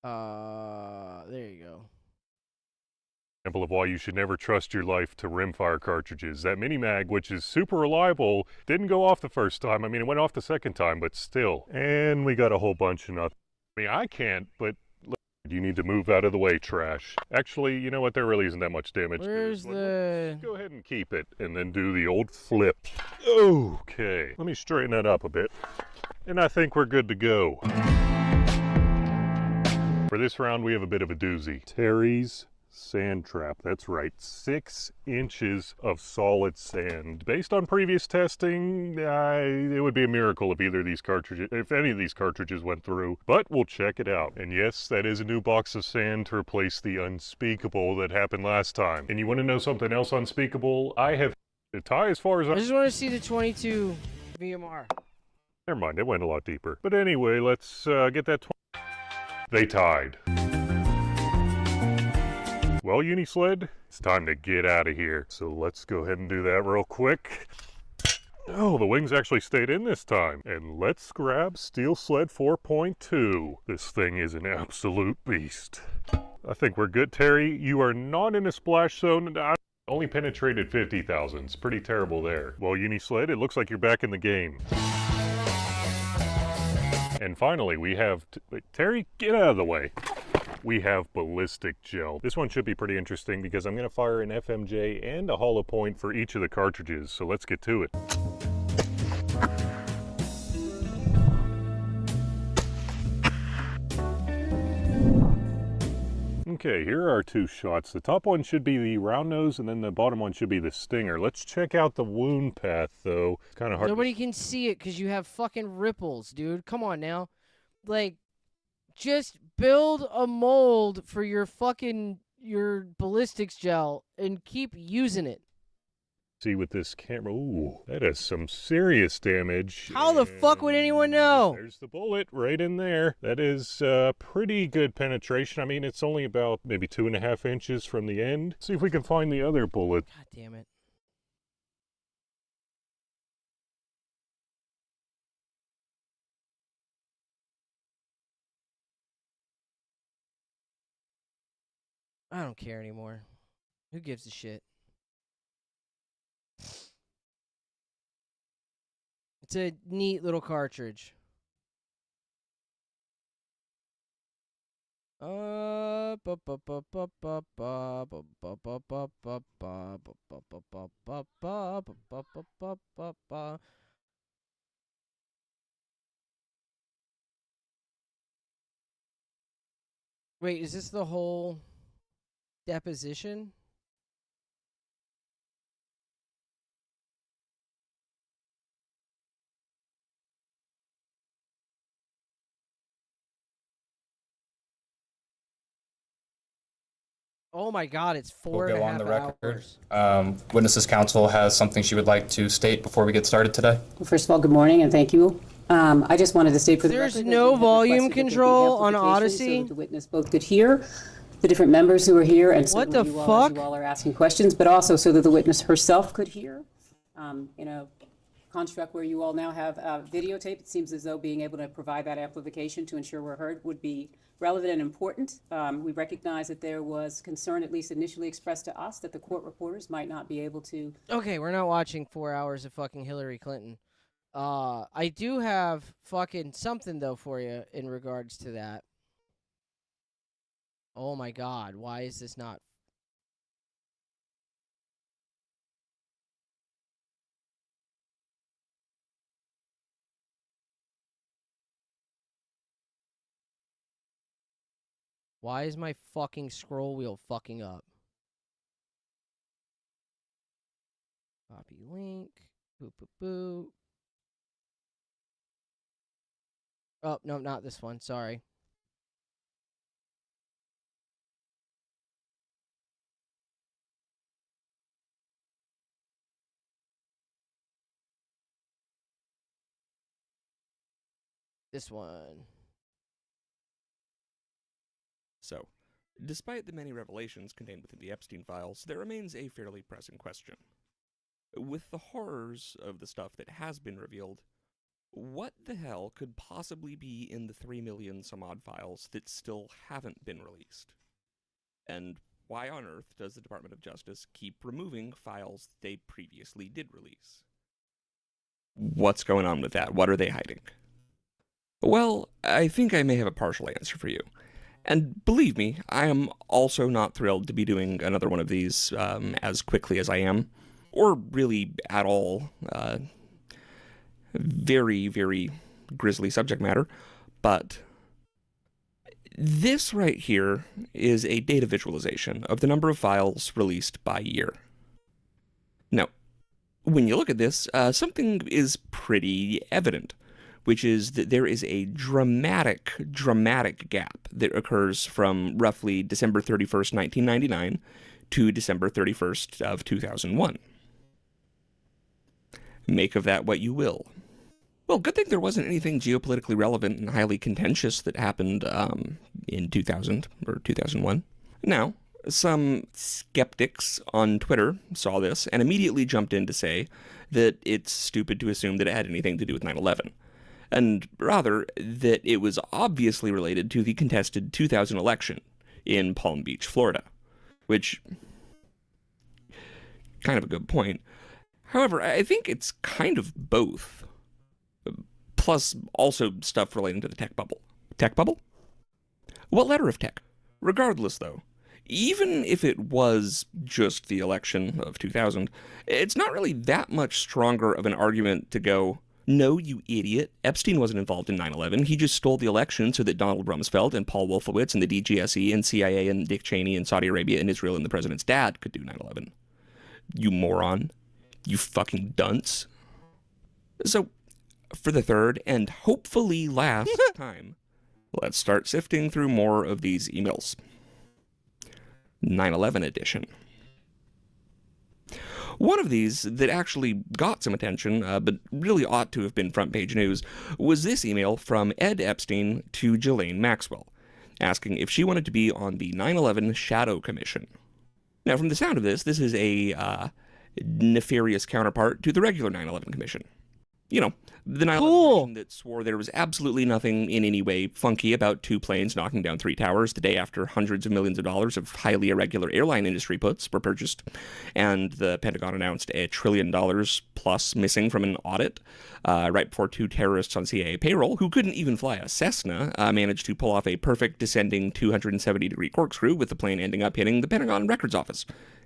S1: There you go.
S13: Example of why you should never trust your life to rimfire cartridges. That mini mag, which is super reliable, didn't go off the first time. I mean, it went off the second time, but still. And we got a whole bunch of nothing. I mean, I can't, but you need to move out of the way, trash. Actually, you know what? There really isn't that much damage.
S1: Where's the...
S13: Go ahead and keep it, and then do the old flip. Okay. Let me straighten that up a bit. And I think we're good to go. For this round, we have a bit of a doozy. Terry's Sand trap, that's right. 6 inches of solid sand. Based on previous testing, it would be a miracle if any of these cartridges went through, but we'll check it out. And yes, that is a new box of sand to replace the unspeakable that happened last time. And you want to know something else unspeakable? I have a tie as far as
S1: I just want to see the 22 VMR.
S13: Never mind, it went a lot deeper. But anyway, let's get that. They tied. Well, Unisled, it's time to get out of here. So let's go ahead and do that real quick. Oh, the wings actually stayed in this time. And let's grab Steel Sled 4.2. This thing is an absolute beast. I think we're good, Terry. You are not in a splash zone. I only penetrated 50,000. It's pretty terrible there. Well, Unisled, it looks like you're back in the game. And finally, we have... Wait, Terry, get out of the way. We have ballistic gel. This one should be pretty interesting because I'm going to fire an FMJ and a hollow point for each of the cartridges, so let's get to it. Okay, here are our 2 shots. The top one should be the round nose, and then the bottom one should be the stinger. Let's check out the wound path, though. It's kind of hard.
S1: Nobody can see it because you have fucking ripples, dude. Come on now. Like, just build a mold for your ballistics gel and keep using it.
S13: See with this camera. Ooh, that is some serious damage.
S1: How the fuck would anyone know?
S13: There's the bullet right in there. That is pretty good penetration. I mean, it's only about maybe 2.5 inches from the end. See if we can find the other bullet.
S1: God damn it. I don't care anymore. Who gives a shit? It's a neat little cartridge. Wait, is this the whole deposition? Oh my God, it's 4.5
S14: We'll go on the record.
S1: hours.
S14: Witnesses Counsel has something she would like to state before we get started today.
S15: Well, first of all, good morning and thank you. I just wanted to state for the record
S1: There's
S15: that
S1: no
S15: we have
S1: volume
S15: requested that there be
S1: control on
S15: amplification
S1: Odyssey?
S15: so that the witness both could hear the different members who are here and
S1: What the
S15: certainly you all,
S1: fuck?
S15: as you all are asking questions, but also so that the witness herself could hear. In a construct where you all now have videotape, it seems as though being able to provide that amplification to ensure we're heard would be relevant and important. We recognize that there was concern, at least initially expressed to us, that the court reporters might not be able to.
S1: Okay, we're not watching 4 hours of fucking Hillary Clinton. I do have fucking something, though, for you in regards to that. Oh my God, why is this not... Why is my fucking scroll wheel fucking up? Copy link. Boop, boop, boop. Oh, no, not this one. Sorry. This one.
S16: So, despite the many revelations contained within the Epstein files, there remains a fairly pressing question. With the horrors of the stuff that has been revealed, what the hell could possibly be in the 3 million some odd files that still haven't been released? And why on earth does the Department of Justice keep removing files they previously did release? What's going on with that? What are they hiding? Well, I think I may have a partial answer for you. And believe me, I am also not thrilled to be doing another one of these as quickly as I am, or really at all. Very, very grisly subject matter, but This right here is a data visualization of the number of files released by year. Now, when you look at this, something is pretty evident, which is that there is a dramatic gap that occurs from roughly December 31st, 1999 to December 31st of 2001. Make of that what you will. Well, good thing there wasn't anything geopolitically relevant and highly contentious that happened in 2000 or 2001. Now, some skeptics on Twitter saw this and immediately jumped in to say that it's stupid to assume that it had anything to do with 9/11, and rather that it was obviously related to the contested 2000 election in Palm Beach, Florida, which, kind of a good point. However, I think it's kind of both. Plus, also stuff relating to the tech bubble. Tech bubble? What letter of tech? Regardless, though, even if it was just the election of 2000, it's not really that much stronger of an argument to go, no, you idiot, Epstein wasn't involved in 9/11. He just stole the election so that Donald Rumsfeld and Paul Wolfowitz and the DGSE and CIA and Dick Cheney and Saudi Arabia and Israel and the president's dad could do 9/11. You moron. You fucking dunce. So, for the third and hopefully last time, let's start sifting through more of these emails. 9/11 edition. One of these that actually got some attention, but really ought to have been front page news, was this email from Ed Epstein to Ghislaine Maxwell, asking if she wanted to be on the 9/11 Shadow Commission. Now, from the sound of this is a nefarious counterpart to the regular 9/11 Commission. You know, the 9/11 Commission that swore there was absolutely nothing in any way funky about 2 planes knocking down 3 towers the day after hundreds of millions of dollars of highly irregular airline industry puts were purchased, and the Pentagon announced $1 trillion plus missing from an audit right before 2 terrorists on CIA payroll, who couldn't even fly a Cessna, managed to pull off a perfect descending 270-degree corkscrew with the plane ending up hitting the Pentagon Records Office,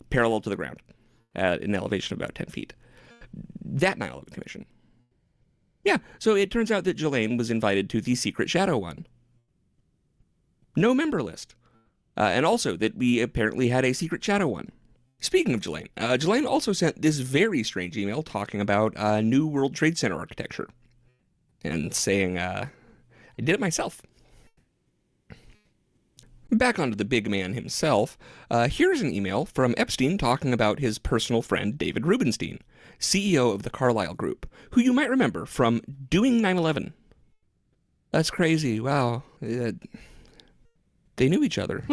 S16: parallel to the ground, at an elevation of about 10 feet. That 9/11 Commission. Yeah, so it turns out that Ghislaine was invited to the secret Shadow one. No member list. And also that we apparently had a secret Shadow one. Speaking of Ghislaine, Ghislaine also sent this very strange email talking about new World Trade Center architecture. And saying, I did it myself. Back onto the big man himself, here's an email from Epstein talking about his personal friend David Rubenstein, CEO of the Carlyle Group, who you might remember from doing 9/11. That's crazy. Wow. They knew each other.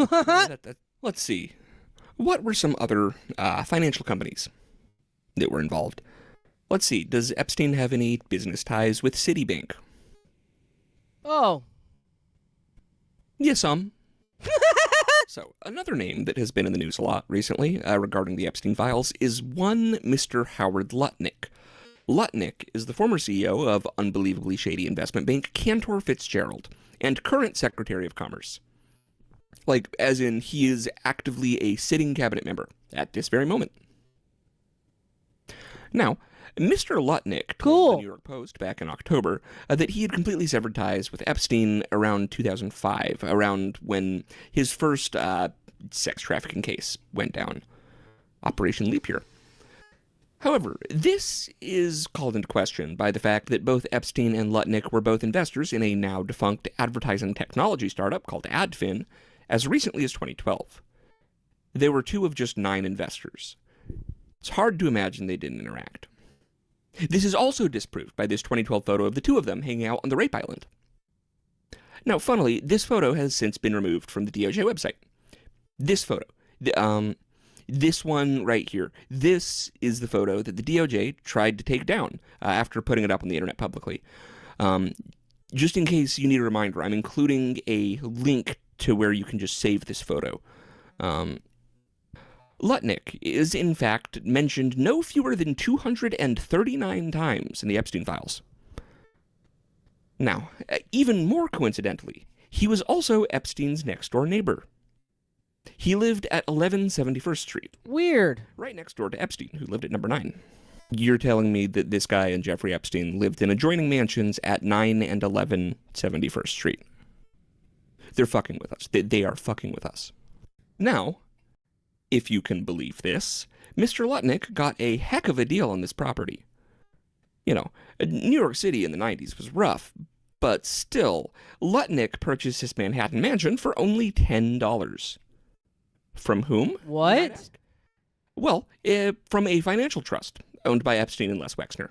S16: Let's see. What were some other financial companies that were involved? Let's see. Does Epstein have any business ties with Citibank?
S1: Oh.
S16: Yeah, some. So, another name that has been in the news a lot recently regarding the Epstein files is one Mr. Howard Lutnick. Lutnick is the former CEO of unbelievably shady investment bank Cantor Fitzgerald and current Secretary of Commerce. Like, as in, he is actively a sitting cabinet member at this very moment. Now, Mr. Lutnick told the New York Post back in October that he had completely severed ties with Epstein around 2005, around when his first sex trafficking case went down, Operation Leap Year. However, this is called into question by the fact that both Epstein and Lutnick were both investors in a now defunct advertising technology startup called AdFin as recently as 2012. They were 2 of just 9 investors. It's hard to imagine they didn't interact. This is also disproved by this 2012 photo of the 2 of them hanging out on the rape island. Now, funnily, this photo has since been removed from the DOJ website. This photo, this one right here, this is the photo that the DOJ tried to take down after putting it up on the internet publicly. Just in case you need a reminder, I'm including a link to where you can just save this photo. Lutnick is, in fact, mentioned no fewer than 239 times in the Epstein files. Now, even more coincidentally, he was also Epstein's next-door neighbor. He lived at 1171st Street.
S1: Weird.
S16: Right next door to Epstein, who lived at number 9. You're telling me that this guy and Jeffrey Epstein lived in adjoining mansions at 9 and 11 71st Street. They're fucking with us. They are fucking with us. Now, if you can believe this, Mr. Lutnick got a heck of a deal on this property. You know, New York City in the 90s was rough, but still, Lutnick purchased his Manhattan mansion for only $10. From whom?
S1: What?
S16: Well, from a financial trust owned by Epstein and Les Wexner.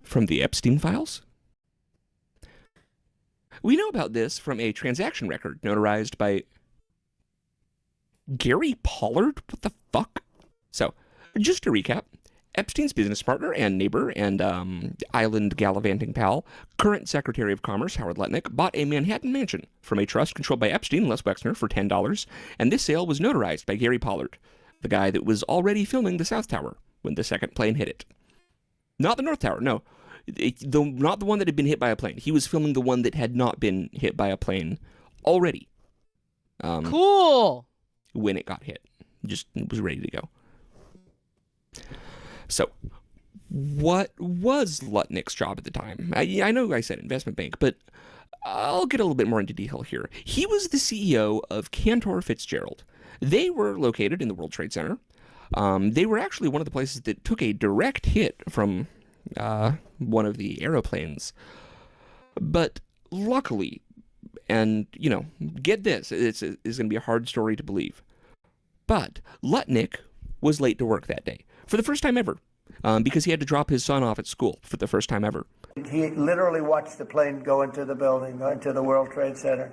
S16: From the Epstein files? We know about this from a transaction record notarized by Gary Pollard? What the fuck? So, just to recap, Epstein's business partner and neighbor and island gallivanting pal, current Secretary of Commerce Howard Lutnick, bought a Manhattan mansion from a trust controlled by Epstein and Les Wexner for $10, and this sale was notarized by Gary Pollard, the guy that was already filming the South Tower when the second plane hit it. Not the North Tower, no. Not the one that had been hit by a plane. He was filming the one that had not been hit by a plane already.
S1: Cool!
S16: When it got hit. Just was ready to go. So, what was Lutnick's job at the time? I know I said investment bank, but I'll get a little bit more into detail here. He was the CEO of Cantor Fitzgerald. They were located in the World Trade Center. They were actually one of the places that took a direct hit from one of the aeroplanes. But luckily, and, you know, get this, it's going to be a hard story to believe, but Lutnick was late to work that day, for the first time ever, because he had to drop his son off at school for the first time ever.
S17: He literally watched the plane go into the building, into the World Trade Center.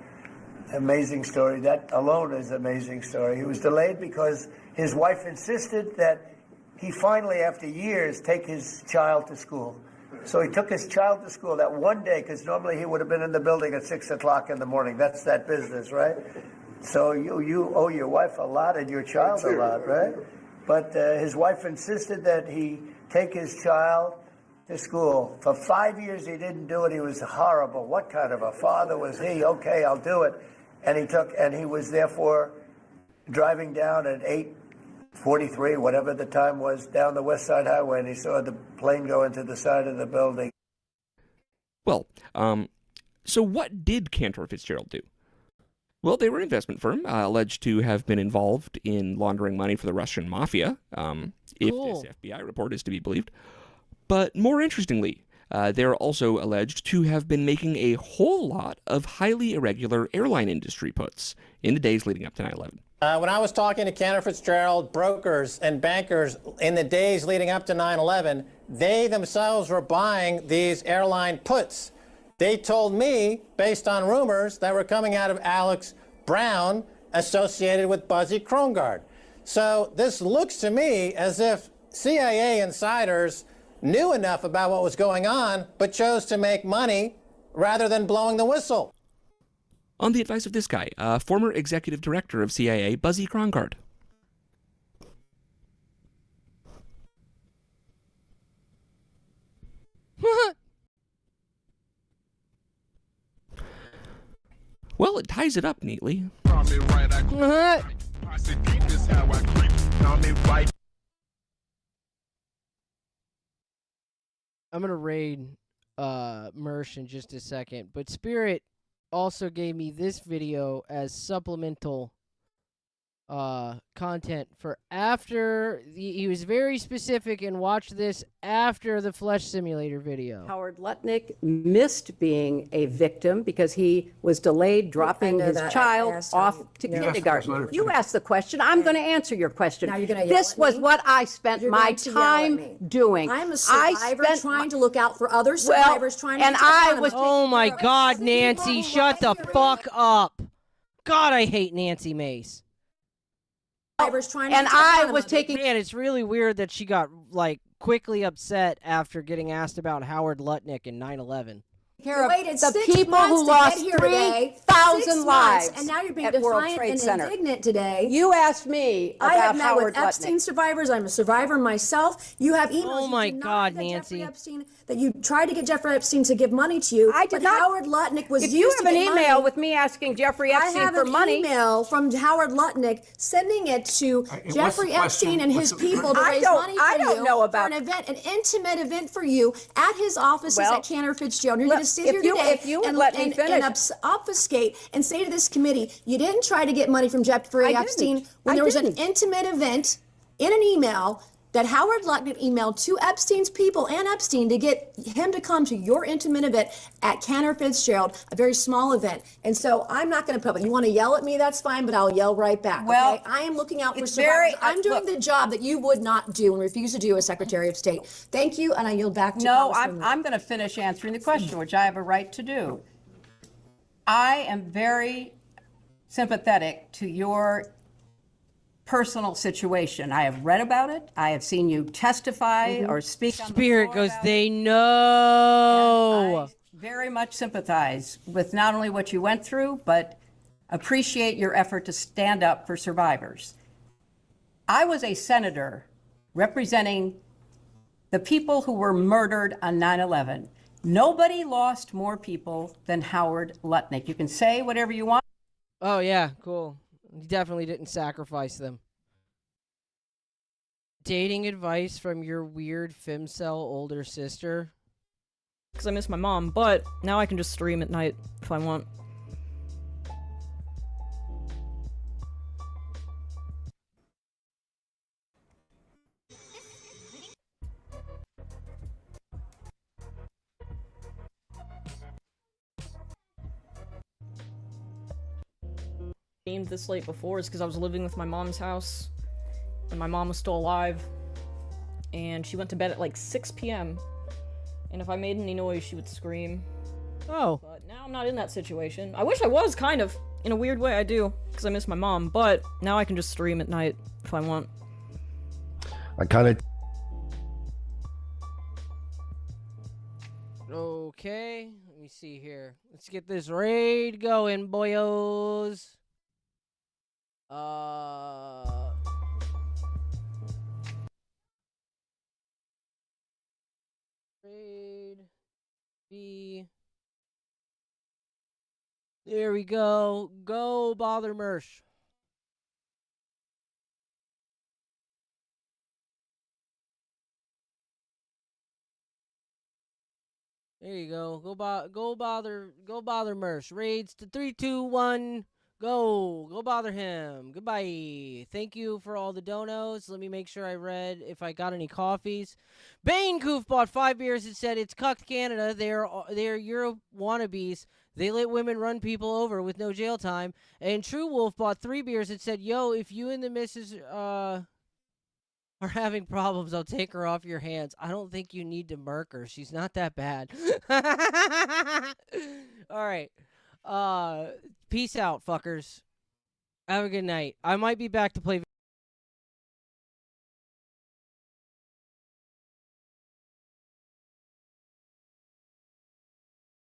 S17: Amazing story. That alone is an amazing story. He was delayed because his wife insisted that he finally, after years, take his child to school. So he took his child to school that one day, because normally he would have been in the building at 6 o'clock in the morning. That's that business, right? So you owe your wife a lot and your child a lot, right? But his wife insisted that he take his child to school. For 5 years he didn't do it. He was horrible. What kind of a father was he? Okay, I'll do it. And he was therefore driving down at 8:43, whatever the time was, down the West Side Highway, and he saw the plane go into the side of the building.
S16: Well, so what did Cantor Fitzgerald do? Well, they were an investment firm alleged to have been involved in laundering money for the Russian mafia, if this FBI report is to be believed. But more interestingly, they're also alleged to have been making a whole lot of highly irregular airline industry puts in the days leading up to 9/11.
S18: When I was talking to Cantor Fitzgerald brokers and bankers in the days leading up to 9/11, they themselves were buying these airline puts. They told me, based on rumors that were coming out of Alex Brown associated with Buzzy Krongard. So this looks to me as if CIA insiders knew enough about what was going on, but chose to make money rather than blowing the whistle.
S16: On the advice of this guy, former executive director of CIA, Buzzy Krongard. Well, it ties it up neatly.
S1: I'm gonna raid Mersh in just a second, but Spirit also gave me this video as supplemental content for after he was very specific and watched this after the Flesh Simulator video.
S19: Howard Lutnick missed being a victim because he was delayed dropping his child off to kindergarten. You asked the question. I'm going to answer your question.
S20: Now you're going to yell
S19: This
S20: at
S19: was
S20: me?
S19: what I spent
S20: You're
S19: my
S20: going to yell at
S19: time
S20: me.
S19: doing.
S20: I'm a survivor trying to look out for other
S19: Well,
S20: survivors trying to
S19: and
S20: protect
S19: I
S20: them.
S19: was-
S1: Oh my God, Nancy, shut the fuck up. God, I hate Nancy Mace.
S20: Survivors trying to
S19: And
S20: protect
S19: I
S20: them.
S19: was taking.
S1: Man, it's really weird that she got like quickly upset after getting asked about Howard Lutnick in 9/11.
S19: Care of
S20: waited
S19: the
S20: 6
S19: people
S20: months
S19: who
S20: to
S19: lost
S20: get here today.
S19: 3,000
S20: 6 months,
S19: lives
S20: and now you're being
S19: at World
S20: defiant
S19: Trade
S20: and
S19: Center.
S20: indignant today.
S19: You asked me about
S20: I have met
S19: Howard
S20: with Epstein
S19: Lutnick.
S20: survivors. I'm a survivor myself. You have emails.
S1: Oh
S20: You
S1: my
S20: denied
S1: God,
S20: that
S1: Nancy.
S20: Jeffrey Epstein, that you tried to get JeffreyEpstein to give money to you.
S19: I did
S20: but
S19: not.
S20: Howard Lutnick was
S19: If
S20: used
S19: you
S20: to
S19: have an
S20: get
S19: email
S20: money.
S19: with me asking Jeffrey
S20: I
S19: Epstein
S20: have
S19: for
S20: an
S19: money,
S20: email from Howard Lutnick sending it to Jeffrey Epstein and his people to raise money for
S19: I don't
S20: you
S19: know about
S20: for an event, an intimate event for you at his offices
S19: Well,
S20: at Cantor Fitzgerald. You're
S19: let-
S20: going to sit here today and obfuscate and say to this committee, you didn't try to get money from Jeffrey Epstein when there was an intimate event in an email that Howard Lutnick emailed to Epstein's people and Epstein to get him to come to your intimate event at Cantor Fitzgerald, a very small event. And so I'm not going to put it. You want to yell at me, that's fine, but I'll yell right back.
S19: Well,
S20: okay? I am looking out for survivors. I'm doing the job that you would not do and refuse to do as Secretary of State. Thank you, and I yield back to
S19: No,
S20: Congresswoman.
S19: I'm going to finish answering the question, which I have a right to do. I am very sympathetic to your personal situation. I have read about it. I have seen you testify or speak on the
S1: Spirit
S19: floor
S1: goes,
S19: about
S1: they
S19: it.
S1: know.
S19: I very much sympathize with not only what you went through, but appreciate your effort to stand up for survivors. I was a senator representing the people who were murdered on 9/11. Nobody lost more people than Howard Lutnick. You can say whatever you want.
S1: Oh, yeah, cool. He definitely didn't sacrifice them. Dating advice from your weird femcel older sister?
S21: Because I miss my mom, but now I can just stream at night if I want. Aimed this late before is because I was living with my mom's house and my mom was still alive, and she went to bed at like 6 p.m. and if I made any noise she would scream.
S1: Oh.
S21: But now I'm not in that situation. I wish I was, kind of. In a weird way I do, because I miss my mom, but now I can just stream at night if I want.
S22: I kind of...
S1: Okay, let me see here. Let's get this raid going, boyos. Raid B. There we go. Go, Bother Mersh. There you go. Go bother Mersh. Raids to 3, 2, 1. Go bother him. Goodbye. Thank you for all the donos. Let me make sure I read if I got any coffees. Bane Coof bought 5 beers and said it's cucked Canada. They're Euro wannabes. They let women run people over with no jail time. And True Wolf bought 3 beers and said, yo, if you and the missus are having problems, I'll take her off your hands. I don't think you need to murk her. She's not that bad. All right. Peace out, fuckers. Have a good night. I might be back to play